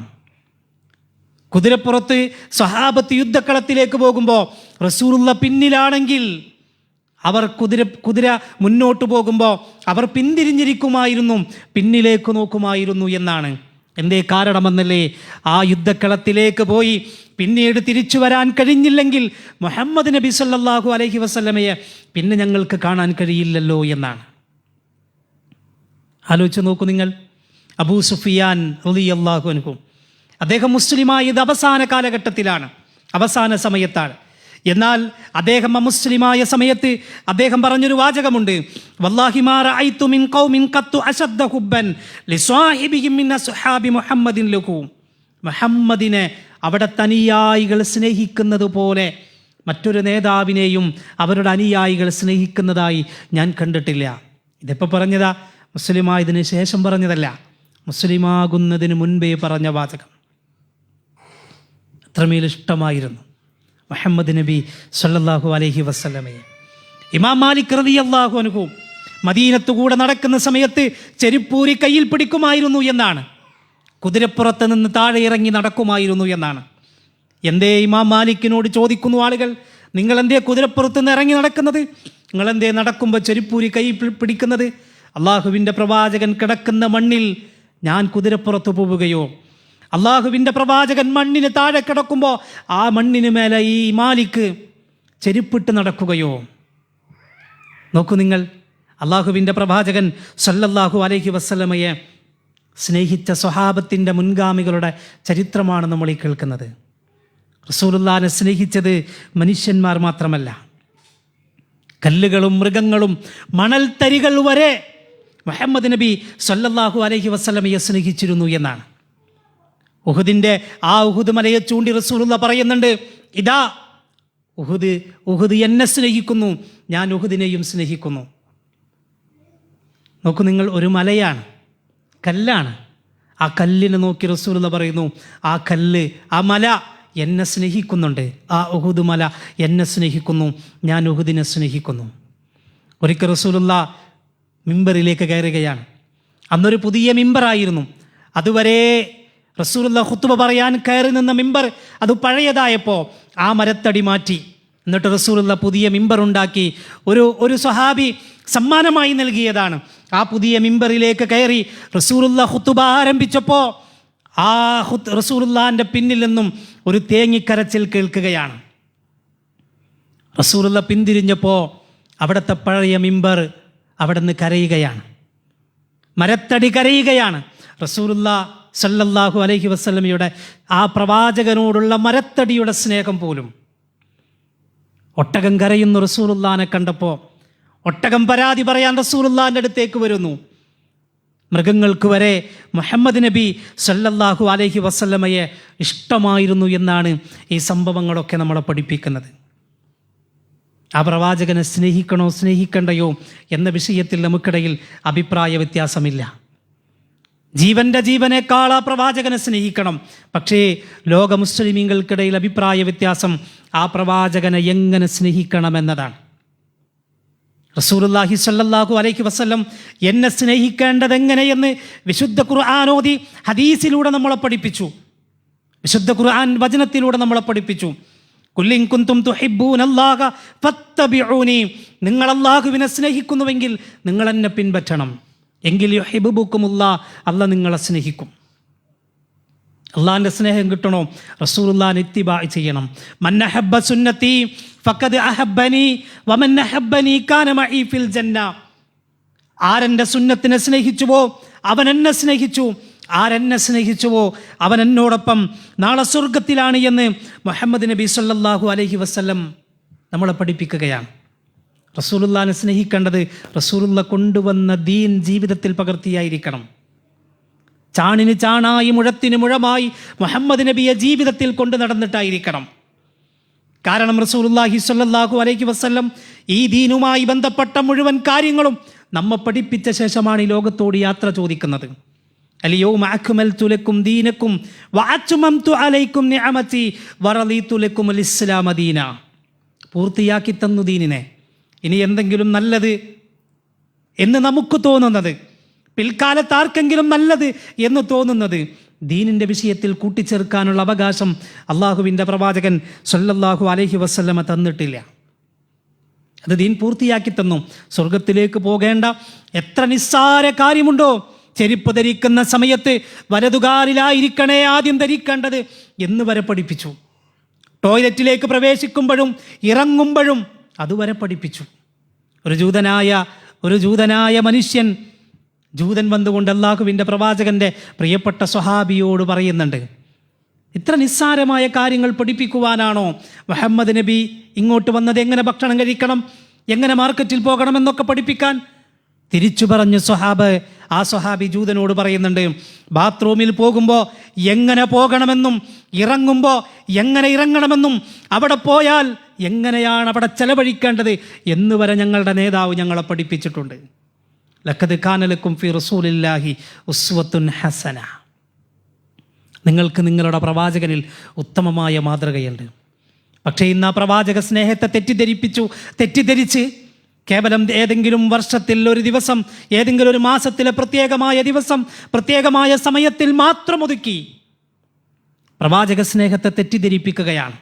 കുതിരപ്പുറത്ത് സ്വഹാബത്ത് യുദ്ധക്കളത്തിലേക്ക് പോകുമ്പോൾ റസൂലുള്ള പിന്നിലാണെങ്കിൽ അവർ കുതിര മുന്നോട്ട് പോകുമ്പോൾ അവർ പിന്തിരിഞ്ഞിരിക്കുമായിരുന്നു, പിന്നിലേക്ക് നോക്കുമായിരുന്നു എന്നാണ്. എന്തേ കാരണമെന്നല്ലേ, ആ യുദ്ധക്കളത്തിലേക്ക് പോയി പിന്നീട് തിരിച്ചു വരാൻ കഴിഞ്ഞില്ലെങ്കിൽ മുഹമ്മദ് നബി സല്ലല്ലാഹു അലൈഹി വസല്ലമയെ പിന്നെ ഞങ്ങൾക്ക് കാണാൻ കഴിയില്ലല്ലോ എന്നാണ്. ആലോചിച്ച് നോക്കൂ നിങ്ങൾ. അബൂ സുഫിയാൻ റളിയല്ലാഹു അൻഹു, അദ്ദേഹം മുസ്ലിമായത് അവസാന കാലഘട്ടത്തിലാണ്, അവസാന സമയത്താണ്. എന്നാൽ അദ്ദേഹം അമുസ്ലിമായ സമയത്ത് അദ്ദേഹം പറഞ്ഞൊരു വാചകമുണ്ട്, വല്ലാഹി മാ റഅയ്തു മിൻ ഖൗമിൻ ഖത്തു അശദ്ദ ഹുബ്ബൻ ലിസ്വാഹിബിഹിം മിൻ അസ്ഹാബി മുഹമ്മദിൻ ലഹു. മുഹമ്മദിനെ അവിടുത്തെ അനുയായികൾ സ്നേഹിക്കുന്നത് പോലെ മറ്റൊരു നേതാവിനെയും അവരുടെ അനുയായികൾ സ്നേഹിക്കുന്നതായി ഞാൻ കണ്ടിട്ടില്ല. ഇതെപ്പോൾ പറഞ്ഞതാ? മുസ്ലിമായതിന് ശേഷം പറഞ്ഞതല്ല, മുസ്ലിമാകുന്നതിന് മുൻപേ പറഞ്ഞ വാചകം. അത്രമേൽ ഇഷ്ടമായിരുന്നു മുഹമ്മദ് നബി സല്ലല്ലാഹു അലൈഹി വസല്ലമയെ. ഇമാം മാലിക് റളിയല്ലാഹു അൻഹു മദീനത്ത് കൂടെ നടക്കുന്ന സമയത്ത് ചെരുപ്പൂരി കയ്യിൽ പിടിക്കുമായിരുന്നു എന്നാണ്. കുതിരപ്പുറത്ത് നിന്ന് താഴെ ഇറങ്ങി നടക്കുമായിരുന്നു എന്നാണ്. എന്തേ ഇമാം മാലിക്കിനോട് ചോദിക്കുന്നു ആളുകൾ, നിങ്ങളെന്തേ കുതിരപ്പുറത്ത് നിന്ന് ഇറങ്ങി നടക്കുന്നത്? നിങ്ങളെന്തേ നടക്കുമ്പോൾ ചെരുപ്പൂരി കയ്യിൽ പിടിക്കുന്നത്? അള്ളാഹുവിൻ്റെ പ്രവാചകൻ കിടക്കുന്ന മണ്ണിൽ ഞാൻ കുതിരപ്പുറത്ത് പോവുകയോ, അള്ളാഹുവിൻ്റെ പ്രവാചകൻ മണ്ണിന് താഴെ കിടക്കുമ്പോൾ ആ മണ്ണിന് മേലെ ഈ മാലിക്ക് ചെരുപ്പിട്ട് നടക്കുകയോ? നോക്കൂ നിങ്ങൾ, അള്ളാഹുവിൻ്റെ പ്രവാചകൻ സല്ലല്ലാഹു അലൈഹി വസല്ലമയെ സ്നേഹിച്ച സ്വഹാബത്തിൻ്റെ മുൻഗാമികളുടെ ചരിത്രമാണ് നമ്മൾ ഈ കേൾക്കുന്നത്. റസൂലുള്ളാഹിനെ സ്നേഹിച്ചത് മനുഷ്യന്മാർ മാത്രമല്ല, കല്ലുകളും മൃഗങ്ങളും മണൽത്തരികൾ വരെ മുഹമ്മദ് നബി സല്ലല്ലാഹു അലൈഹി വസല്ലമയെ സ്നേഹിച്ചിരുന്നു എന്നാണ്. ഉഹുദ് മലയെ ചൂണ്ടി റസൂലുള്ള പറയുന്നുണ്ട്, ഇതാ ഉഹുദ് എന്നെ സ്നേഹിക്കുന്നു, ഞാൻ ഉഹുദിനെയും സ്നേഹിക്കുന്നു. നോക്കൂ നിങ്ങൾ, ഒരു മലയാണ്, കല്ലാണ്. ആ കല്ലിനെ നോക്കി റസൂലുള്ള പറയുന്നു, ആ കല്ല്, ആ മല എന്നെ സ്നേഹിക്കുന്നുണ്ട്, ആ ഉഹുദ് മല എന്നെ സ്നേഹിക്കുന്നു, ഞാൻ ഉഹുദിനെ സ്നേഹിക്കുന്നു. ഒരിക്കൽ റസൂലുള്ള മിമ്പറിലേക്ക് കയറുകയാണ്. അന്നൊരു പുതിയ മിമ്പറായിരുന്നു. അതുവരെ റസൂലുള്ള ഖുത്ബ പറയാൻ കയറി നിന്ന മിമ്പർ അത് പഴയതായപ്പോൾ ആ മരത്തടി മാറ്റി. എന്നിട്ട് റസൂലുള്ള പുതിയ മിമ്പർ ഉണ്ടാക്കി. ഒരു സ്വഹാബി സമ്മാനമായി നൽകിയതാണ്. ആ പുതിയ മിമ്പറിലേക്ക് കയറി റസൂലുള്ള ഖുത്ബ ആരംഭിച്ചപ്പോൾ ആ റസൂലുള്ളാഹിൻ്റെ പിന്നിൽ നിന്നും ഒരു തേങ്ങിക്കരച്ചിൽ കേൾക്കുകയാണ്. റസൂലുള്ള പിന്തിരിഞ്ഞപ്പോൾ അവിടുത്തെ പഴയ മിമ്പർ അവിടെ നിന്ന് കരയുകയാണ്, മരത്തടി കരയുകയാണ്. റസൂലുള്ളാഹി സല്ലല്ലാഹു അലൈഹി വസല്ലമയുടെ ആ പ്രവാചകനോടുള്ള മരത്തടിയുടെ സ്നേഹം പോലും. ഒട്ടകം കരയുന്ന റസൂലുള്ളാഹിനെ കണ്ടപ്പോൾ ഒട്ടകം പരാതി പറയാൻ റസൂലുള്ളാഹിൻ്റെ അടുത്തേക്ക് വരുന്നു. മൃഗങ്ങൾക്ക് വരെ മുഹമ്മദ് നബി സല്ലല്ലാഹു അലൈഹി വസല്ലമയെ ഇഷ്ടമായിരുന്നു എന്നാണ് ഈ സംഭവങ്ങളൊക്കെ നമ്മളെ പഠിപ്പിക്കുന്നത്. ആ പ്രവാചകനെ സ്നേഹിക്കണോ സ്നേഹിക്കണ്ടയോ എന്ന വിഷയത്തിൽ നമുക്കിടയിൽ അഭിപ്രായ വ്യത്യാസമില്ല. ജീവനേക്കാൾ ആ പ്രവാചകനെ സ്നേഹിക്കണം. പക്ഷേ ലോക മുസ്ലിമീങ്ങൾക്കിടയിൽ അഭിപ്രായ വ്യത്യാസം ആ പ്രവാചകനെ എങ്ങനെ സ്നേഹിക്കണമെന്നതാണ്. റസൂലുള്ളാഹി സ്വല്ലല്ലാഹു അലൈഹി വസല്ലം എന്നെ സ്നേഹിക്കേണ്ടത് എങ്ങനെയെന്ന് വിശുദ്ധ ഖുർആൻ ഓതി ഹദീസിലൂടെ നമ്മളെ പഠിപ്പിച്ചു, വിശുദ്ധ ഖുർആൻ വചനത്തിലൂടെ നമ്മളെ പഠിപ്പിച്ചു. കുല്ലിൻ കുന്തും തുഹിബ്ബൂനല്ലാഹ ഫത്തബിഊനി, നിങ്ങൾ അല്ലാഹുവിനെ സ്നേഹിക്കുന്നുവെങ്കിൽ നിങ്ങൾ എന്നെ പിൻപറ്റണം, എങ്കിൽ യുഹിബ്ബുക്കുമുല്ലാഹ്, അല്ലാഹ് നിങ്ങളെ സ്നേഹിക്കും. അള്ളാഹിൻ്റെ സ്നേഹം കിട്ടണോ? റസൂലുള്ളാഹിനെ ഇത്തിബാ ചെയ്യണം. മൻ അഹബ്ബ സുന്നത്തി ഫഖദ് അഹബ്ബനി വമൻ അഹബ്ബനി കാന മഈ ഫിൽ ജന്ന. ആരെൻ്റെ സുന്നത്തിനെ സ്നേഹിച്ചുവോ അവൻ എന്നെ സ്നേഹിച്ചു, ആരെന്നെ സ്നേഹിച്ചുവോ അവൻ എന്നോടൊപ്പം നാളെ സ്വർഗത്തിലാണ് എന്ന് മുഹമ്മദ് നബി സല്ലല്ലാഹു അലൈഹി വസല്ലം നമ്മളെ പഠിപ്പിക്കുകയാണ്. റസൂലുള്ളാഹിനെ സ്നേഹിക്കേണ്ടത് റസൂലുള്ള കൊണ്ടുവന്ന ദീൻ ജീവിതത്തിൽ പകർത്തിയായിരിക്കണം. ചാണിന് ചാണായി മുഴത്തിന് മുഴമായി മുഹമ്മദ് നബിയെ ജീവിതത്തിൽ കൊണ്ടു നടന്നിട്ടായിരിക്കണം. കാരണം റസൂലുള്ളാഹി സ്വല്ലല്ലാഹു അലൈഹി വസല്ലം ഈ ദീനുമായി ബന്ധപ്പെട്ട മുഴുവൻ കാര്യങ്ങളും നമ്മെ പഠിപ്പിച്ച ശേഷമാണ് ഈ ലോകത്തോട് യാത്ര ചോദിക്കുന്നത്. അൽയൗമ അക്മൽതു ലക്കും ദീനക്കും വഅത്മംതു അലൈക്കും നിഅമതി വറളീതു ലക്കുമുൽ ഇസ്ലാമ ദീന. പൂർത്തിയാക്കി തന്നു ദീനിനെ. ഇനി എന്തെങ്കിലും നല്ലത് എന്ന് നമുക്ക് തോന്നുന്നത്, പിൽക്കാലത്ത് ആർക്കെങ്കിലും നല്ലത് എന്ന് തോന്നുന്നത് ദീനിൻ്റെ വിഷയത്തിൽ കൂട്ടിച്ചേർക്കാനുള്ള അവകാശം അള്ളാഹുവിൻ്റെ പ്രവാചകൻ സല്ലല്ലാഹു അലൈഹി വസല്ലമ തന്നിട്ടില്ല. അത് ദീൻ പൂർത്തിയാക്കി തന്നു. സ്വർഗത്തിലേക്ക് പോകേണ്ട എത്ര നിസ്സാര കാര്യമുണ്ടോ, ചെരുപ്പ് ധരിക്കുന്ന സമയത്ത് വലതുകാലിലായിരിക്കണേ ആദ്യം ധരിക്കേണ്ടത് എന്ന് വരെ പഠിപ്പിച്ചു. ടോയ്ലറ്റിലേക്ക് പ്രവേശിക്കുമ്പോഴും ഇറങ്ങുമ്പോഴും അതുവരെ പഠിപ്പിച്ചു. ഒരു ജൂതനായ മനുഷ്യൻ, ജൂതൻ വന്നുകൊണ്ട് അല്ലാഹുവിൻ്റെ പ്രവാചകൻ്റെ പ്രിയപ്പെട്ട സ്വഹാബിയോട് പറയുന്നുണ്ട്, ഇത്ര നിസ്സാരമായ കാര്യങ്ങൾ പഠിപ്പിക്കുവാനാണോ മുഹമ്മദ് നബി ഇങ്ങോട്ട് വന്നത്? എങ്ങനെ ഭക്ഷണം കഴിക്കണം, എങ്ങനെ മാർക്കറ്റിൽ പോകണമെന്നൊക്കെ പഠിപ്പിക്കാൻ. തിരിച്ചു പറഞ്ഞു ആ സ്വഹാബി ജൂതനോട് പറയുന്നുണ്ട്, ബാത്റൂമിൽ പോകുമ്പോൾ എങ്ങനെ പോകണമെന്നും ഇറങ്ങുമ്പോൾ എങ്ങനെ ഇറങ്ങണമെന്നും അവിടെ പോയാൽ എങ്ങനെയാണ് അവിടെ ചെലവഴിക്കേണ്ടത് എന്നുവരെ ഞങ്ങളുടെ നേതാവ് ഞങ്ങളെ പഠിപ്പിച്ചിട്ടുണ്ട്. ലഖദ് കാന ലക്കും ഫീ റസൂലില്ലാഹി ഉസ്വത്തുൻ ഹസന. നിങ്ങൾക്ക് നിങ്ങളുടെ പ്രവാചകനിൽ ഉത്തമമായ മാതൃകയുണ്ട്. പക്ഷേ ഇന്ന് ആ പ്രവാചക സ്നേഹത്തെ തെറ്റിദ്ധരിച്ച് കേവലം ഏതെങ്കിലും വർഷത്തിൽ ഒരു ദിവസം, ഏതെങ്കിലും ഒരു മാസത്തിലെ പ്രത്യേകമായ ദിവസം, പ്രത്യേകമായ സമയത്തിൽ മാത്രം ഒതുക്കി പ്രവാചക സ്നേഹത്തെ തെറ്റിദ്ധരിപ്പിക്കുകയാണ്.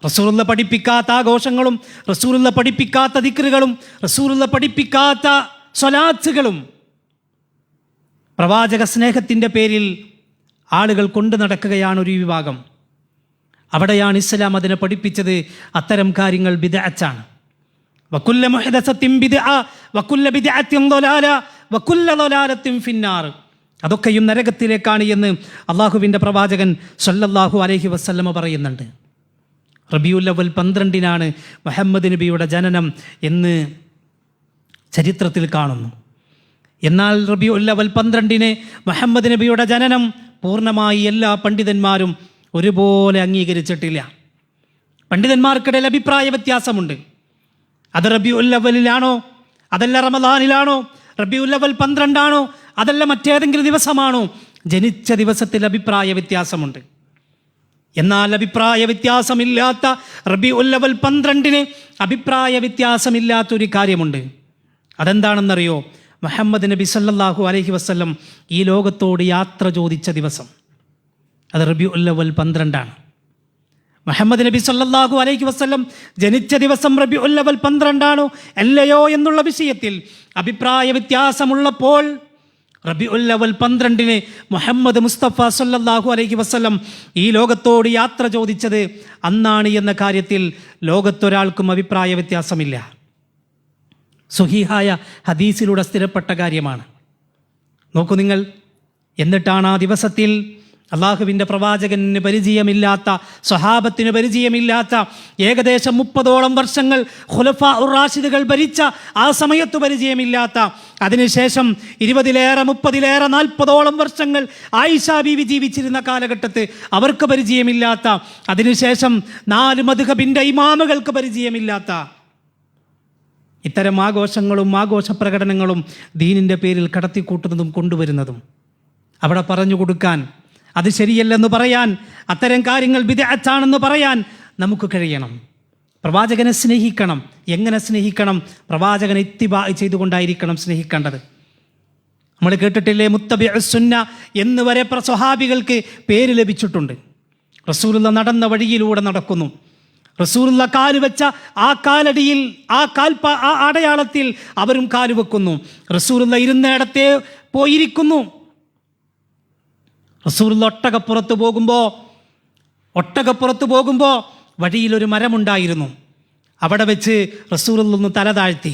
റസൂലുള്ള പഠിപ്പിക്കാത്ത ആഘോഷങ്ങളും റസൂലുള്ള പഠിപ്പിക്കാത്ത ദിക്റുകളും റസൂലുള്ള പഠിപ്പിക്കാത്ത സ്വലാത്തുകളും പ്രവാചക സ്നേഹത്തിൻ്റെ പേരിൽ ആളുകൾ കൊണ്ടു നടക്കുകയാണ് ഒരു വിഭാഗം. അവിടെയാണ് ഇസ്ലാം അതിനെ പഠിപ്പിച്ചത്. അത്തരം കാര്യങ്ങൾ ബിദ്അത്താണ്. വകുല്ല മുഹ്ദസത്തിൻ ബിദ്അ വകുല്ല ബിദ്അത്തിൻ ളലാല വകുല്ല ളലാലത്തിൻ ഫിന്നാർ. അതൊക്കെയും നരകത്തിലേക്കാണ് എന്ന് അള്ളാഹുവിൻ്റെ പ്രവാചകൻ സല്ലല്ലാഹു അലൈഹി വസല്ലമ പറയുന്നുണ്ട്. റബീഉൽ അവ്വൽ 12-നാണ് മുഹമ്മദ് നബിയുടെ ജനനം എന്ന് ചരിത്രത്തിൽ കാണുന്നു. എന്നാൽ റബീഉൽ അവ്വൽ 12-ന് മുഹമ്മദ് നബിയുടെ ജനനം പൂർണ്ണമായി എല്ലാ പണ്ഡിതന്മാരും ഒരുപോലെ അംഗീകരിച്ചിട്ടില്ല. പണ്ഡിതന്മാർക്കിടയിൽ അഭിപ്രായ വ്യത്യാസമുണ്ട്. അത് റബീഉൽ അവ്വലിലാണോ, അതല്ല റമദാനിലാണോ, റബീഉൽ അവ്വൽ 12 അതല്ല മറ്റേതെങ്കിലും ദിവസമാണോ? ജനിച്ച ദിവസത്തിൽ അഭിപ്രായ വ്യത്യാസമുണ്ട്. എന്നാൽ അഭിപ്രായ വ്യത്യാസമില്ലാത്ത റബീഉൽ അവ്വൽ 12-ന് അഭിപ്രായ വ്യത്യാസമില്ലാത്തൊരു കാര്യമുണ്ട്. അതെന്താണെന്നറിയോ? മുഹമ്മദ് നബി സല്ലല്ലാഹു അലൈഹി വസല്ലം ഈ ലോകത്തോട് യാത്ര ചോദിച്ച ദിവസം. അത് റബീഉൽ അവ്വൽ 12 മുഹമ്മദ് നബി സല്ലല്ലാഹു അലൈഹി വസല്ലം ജനിച്ച ദിവസം റബീഉൽ അവ്വൽ 12 അല്ലയോ എന്നുള്ള വിഷയത്തിൽ അഭിപ്രായ വ്യത്യാസമുള്ളപ്പോൾ റബീഉൽ അവ്വൽ 12-ന് മുഹമ്മദ് മുസ്തഫ സല്ലല്ലാഹു അലൈഹി വസല്ലം ഈ ലോകത്തോട് യാത്ര ചോദിച്ചത് അന്നാണ് എന്ന കാര്യത്തിൽ ലോകത്തൊരാൾക്കും അഭിപ്രായ വ്യത്യാസമില്ല. സ്വഹീഹായ ഹദീസിലൂടെ സ്ഥിരപ്പെട്ട കാര്യമാണ്. നോക്കൂ നിങ്ങൾ. എന്നിട്ടാണ് ആ ദിവസത്തിൽ അള്ളാഹുവിൻ്റെ പ്രവാചകന് പരിചയമില്ലാത്ത, സ്വഹാബത്തിന് പരിചയമില്ലാത്ത, ഏകദേശം 30ഓളം വർഷങ്ങൾ ഖുലഫാ ഉർ റാഷിദുകൾ ഭരിച്ച ആ സമയത്ത് പരിചയമില്ലാത്ത, അതിനുശേഷം 20-ലേറെ 30-ലേറെ 40ഓളം വർഷങ്ങൾ ആയിഷ ബീവി ജീവിച്ചിരുന്ന കാലഘട്ടത്ത് അവർക്ക് പരിചയമില്ലാത്ത, അതിനുശേഷം 4 മദ്ഹബിൻ്റെ ഇമാമുകൾക്ക് പരിചയമില്ലാത്ത ഇത്തരം ആഘോഷങ്ങളും ആഘോഷ പ്രകടനങ്ങളും ദീനിൻ്റെ പേരിൽ കടത്തിക്കൂട്ടുന്നതും കൊണ്ടുവരുന്നതും അവിടെ പറഞ്ഞു കൊടുക്കാൻ, അത് ശരിയല്ലെന്ന് പറയാൻ, അത്തരം കാര്യങ്ങൾ ബിദ്അത്താണെന്ന് പറയാൻ നമുക്ക് കഴിയണം. പ്രവാചകനെ സ്നേഹിക്കണം. എങ്ങനെ സ്നേഹിക്കണം? പ്രവാചകനെ ഇത്തിബാ ചെയ്തുകൊണ്ടായിരിക്കണം സ്നേഹിക്കേണ്ടത്. നമ്മൾ കേട്ടിട്ടില്ലേ, മുത്തബിഉസ് സുന്ന എന്ന് വരെ സ്വഹാബികൾക്ക് പേര് ലഭിച്ചിട്ടുണ്ട്. റസൂലുള്ള നടന്ന വഴിയിലൂടെ നടക്കുന്നു. റസൂലുള്ള കാലുവെച്ച ആ കാലടിയിൽ, ആ അടയാളത്തിൽ അവരും കാലുവെക്കുന്നു. റസൂലുള്ള ഇരുന്നിടത്തെ പോയിരിക്കുന്നു. റസൂലുള്ള ഒട്ടകപ്പുറത്ത് പോകുമ്പോൾ വഴിയിലൊരു മരമുണ്ടായിരുന്നു. അവിടെ വെച്ച് റസൂലുള്ള ഒന്ന് തല താഴ്ത്തി.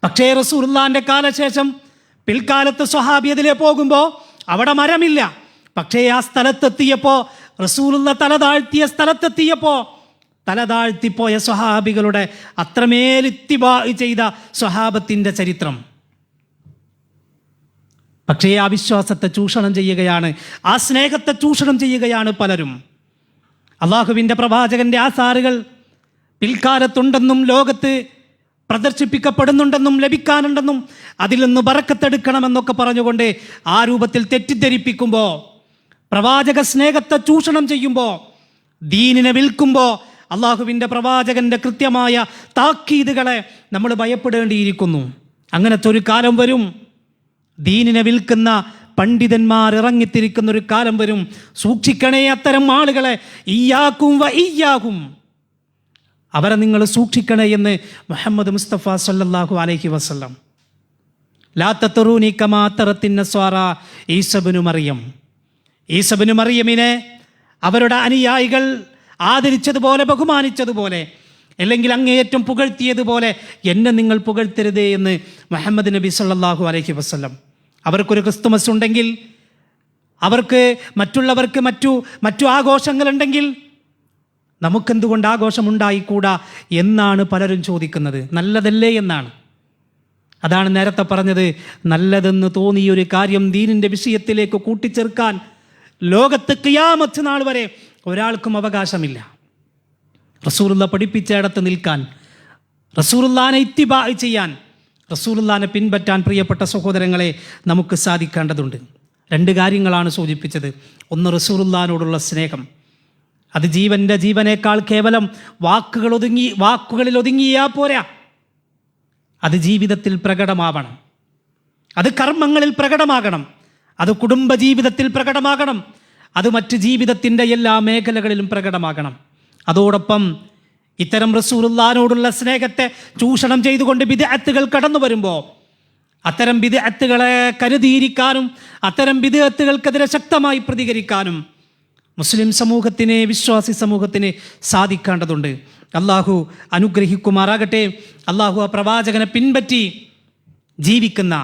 പക്ഷേ റസൂലുള്ളാഹിൻ്റെ കാലശേഷം പിൽക്കാലത്ത് സ്വഹാബി അതിലെ പോകുമ്പോൾ അവിടെ മരമില്ല. പക്ഷേ ആ സ്ഥലത്തെത്തിയപ്പോൾ, റസൂലുള്ള തല താഴ്ത്തിയ സ്ഥലത്തെത്തിയപ്പോൾ, തല താഴ്ത്തിപ്പോയ സ്വഹാബികളുടെ അത്രമേൽ ഇത്തിബാ ചെയ്ത സ്വഹാബത്തിൻ്റെ ചരിത്രം. പക്ഷേ ആ വിശ്വാസത്തെ ചൂഷണം ചെയ്യുകയാണ്, ആ സ്നേഹത്തെ ചൂഷണം ചെയ്യുകയാണ് പലരും. അള്ളാഹുവിൻ്റെ പ്രവാചകൻ്റെ ആസാറുകൾ പിൽക്കാലത്തുണ്ടെന്നും ലോകത്ത് പ്രദർശിപ്പിക്കപ്പെടുന്നുണ്ടെന്നും ലഭിക്കാനുണ്ടെന്നും അതിൽ നിന്ന് ബറക്കത്തെടുക്കണമെന്നൊക്കെ പറഞ്ഞുകൊണ്ട് ആ രൂപത്തിൽ തെറ്റിദ്ധരിപ്പിക്കുമ്പോൾ, പ്രവാചക സ്നേഹത്തെ ചൂഷണം ചെയ്യുമ്പോൾ, ദീനിനെ വിൽക്കുമ്പോൾ, അള്ളാഹുവിൻ്റെ പ്രവാചകൻ്റെ കൃത്യമായ താക്കീതുകളെ നമ്മൾ ഭയപ്പെടേണ്ടിയിരിക്കുന്നു. അങ്ങനത്തെ ഒരു കാലം വരും. ദീനിനെ വിൽക്കുന്ന പണ്ഡിതന്മാർ ഇറങ്ങിത്തിരിക്കുന്ന ഒരു കാലം വരും. സൂക്ഷിക്കണേ അത്തരം ആളുകളെ. ഇയ്യാക്കും വ ഇയ്യാകും, അവരെ നിങ്ങൾ സൂക്ഷിക്കണേ എന്ന് മുഹമ്മദ് മുസ്തഫ സല്ലല്ലാഹു അലൈഹി വസല്ലം. ലാ തത്റൂനി കമാ തറത്തിൻ നസ്വാറ ഈസബ്നു മറിയം. ഈസബ്നു മറിയമിനെ അവരുടെ അനുയായികൾ ആദരിച്ചതുപോലെ, ബഹുമാനിച്ചതുപോലെ, അല്ലെങ്കിൽ അങ്ങേയറ്റം പുകഴ്ത്തിയതുപോലെ എന്നെ നിങ്ങൾ പുകഴ്ത്തരുതേ എന്ന് മുഹമ്മദ് നബി സല്ലല്ലാഹു അലൈഹി വസല്ലം. അവർക്കൊരു ക്രിസ്തുമസ് ഉണ്ടെങ്കിൽ, അവർക്ക് മറ്റുള്ളവർക്ക് മറ്റു ആഘോഷങ്ങളുണ്ടെങ്കിൽ നമുക്കെന്തുകൊണ്ട് ആഘോഷമുണ്ടായിക്കൂടാ എന്നാണ് പലരും ചോദിക്കുന്നത്. നല്ലതല്ലേ എന്നാണ്. അതാണ് നേരത്തെ പറഞ്ഞത്, നല്ലതെന്ന് തോന്നിയൊരു കാര്യം ദീനിൻ്റെ വിഷയത്തിലേക്ക് കൂട്ടിച്ചേർക്കാൻ ലോകത്ത് ഖിയാമത്ത് നാൾ വരെ ഒരാൾക്കും അവകാശമില്ല. റസൂലുള്ള പഠിപ്പിച്ചിടത്ത് നിൽക്കാൻ, റസൂലുള്ളാനെ ഇത്തിബാ ചെയ്യാൻ, റസൂലുള്ളാനെ പിൻപറ്റാൻ പ്രിയപ്പെട്ട സഹോദരങ്ങളെ നമുക്ക് സാധിക്കേണ്ടതുണ്ട്. 2 കാര്യങ്ങളാണ് സൂചിപ്പിച്ചത്. ഒന്ന്, റസൂലുള്ളാനോടുള്ള സ്നേഹം. അത് ജീവനേക്കാൾ കേവലം വാക്കുകളിൽ ഒതുങ്ങിയാൽ പോരാ. അത് ജീവിതത്തിൽ പ്രകടമാവണം, അത് കർമ്മങ്ങളിൽ പ്രകടമാകണം, അത് കുടുംബജീവിതത്തിൽ പ്രകടമാകണം, അത് മറ്റ് ജീവിതത്തിൻ്റെ എല്ലാ മേഖലകളിലും പ്രകടമാകണം. അതോടൊപ്പം ഇത്തരം റസൂലുള്ളാഹിനോടുള്ള സ്നേഹത്തെ ചൂഷണം ചെയ്തുകൊണ്ട് ബിദ്അത്തുകൾ കടന്നു വരുമ്പോൾ അത്തരം ബിദ്അത്തുകളെ കരുതിയിരിക്കാനും അത്തരം ബിദ്അത്തുകൾക്കെതിരെ ശക്തമായി പ്രതികരിക്കാനും മുസ്ലിം സമൂഹത്തിന്, വിശ്വാസി സമൂഹത്തിന് സാധിക്കേണ്ടതുണ്ട്. അള്ളാഹു അനുഗ്രഹിക്കുമാറാകട്ടെ. അള്ളാഹു ആ പ്രവാചകനെ പിൻപറ്റി ജീവിക്കുന്ന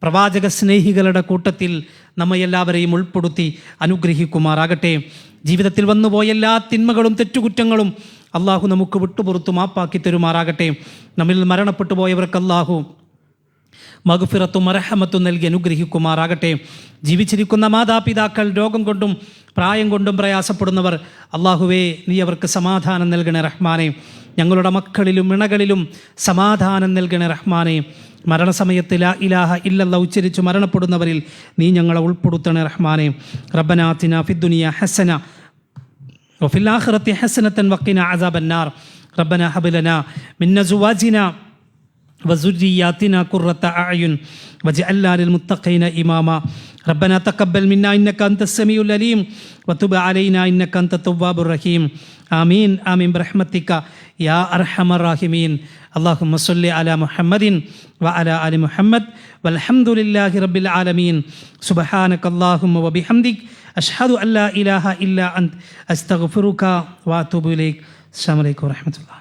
പ്രവാചക സ്നേഹികളുടെ കൂട്ടത്തിൽ നമ്മെ എല്ലാവരെയും ഉൾപ്പെടുത്തി അനുഗ്രഹിക്കുമാറാകട്ടെ. ജീവിതത്തിൽ വന്നുപോയ എല്ലാ തിന്മകളും തെറ്റുകുറ്റങ്ങളും അള്ളാഹു നമുക്ക് വിട്ടുപുറത്തു മാപ്പാക്കി തരുമാറാകട്ടെ. നമ്മിൽ മരണപ്പെട്ടു പോയവർക്ക് അള്ളാഹു മഗ്ഫിറത്തും മർഹമത്തും നൽകി അനുഗ്രഹിക്കുമാറാകട്ടെ. ജീവിച്ചിരിക്കുന്ന മാതാപിതാക്കൾ, രോഗം കൊണ്ടും പ്രായം കൊണ്ടും പ്രയാസപ്പെടുന്നവർ, അള്ളാഹുവേ നീ അവർക്ക് സമാധാനം നൽകണേ റഹ്മാനെ. ഞങ്ങളുടെ മക്കളിലും ഇണകളിലും സമാധാനം നൽകണേ റഹ്മാനെ. മരണസമയത്ത് ലാ ഇലാഹ ഇല്ലല്ലാഹ് ഉച്ചരിച്ചു മരണപ്പെടുന്നവരിൽ നീ ഞങ്ങളെ ഉൾപ്പെടുത്തണേ റഹ്മാനെ. റബ്ബനാ ആതിനാ ഫിദ്ദുനിയ ഹസന വഫിൽ ആഖിറതി ഹസനതൻ വഖിനാ അസാബന്നാർ. റബ്ബനാ ഹബ് ലനാ മിൻ അസ്വാജിനാ وذرياتنا قرة أعين واجعلنا للمتقين إماما. ربنا تقبل منا إنك أنت السميع العليم وتب علينا إنك أنت التواب الرحيم. آمين آمين برحمتك يا أرحم الراحمين. اللهم صل على محمد وعلى آل محمد والحمد لله رب العالمين. سبحانك اللهم وبحمدك أشهد أن لا إله إلا أنت أستغفرك وأتوب إليك. السلام عليكم ورحمة الله.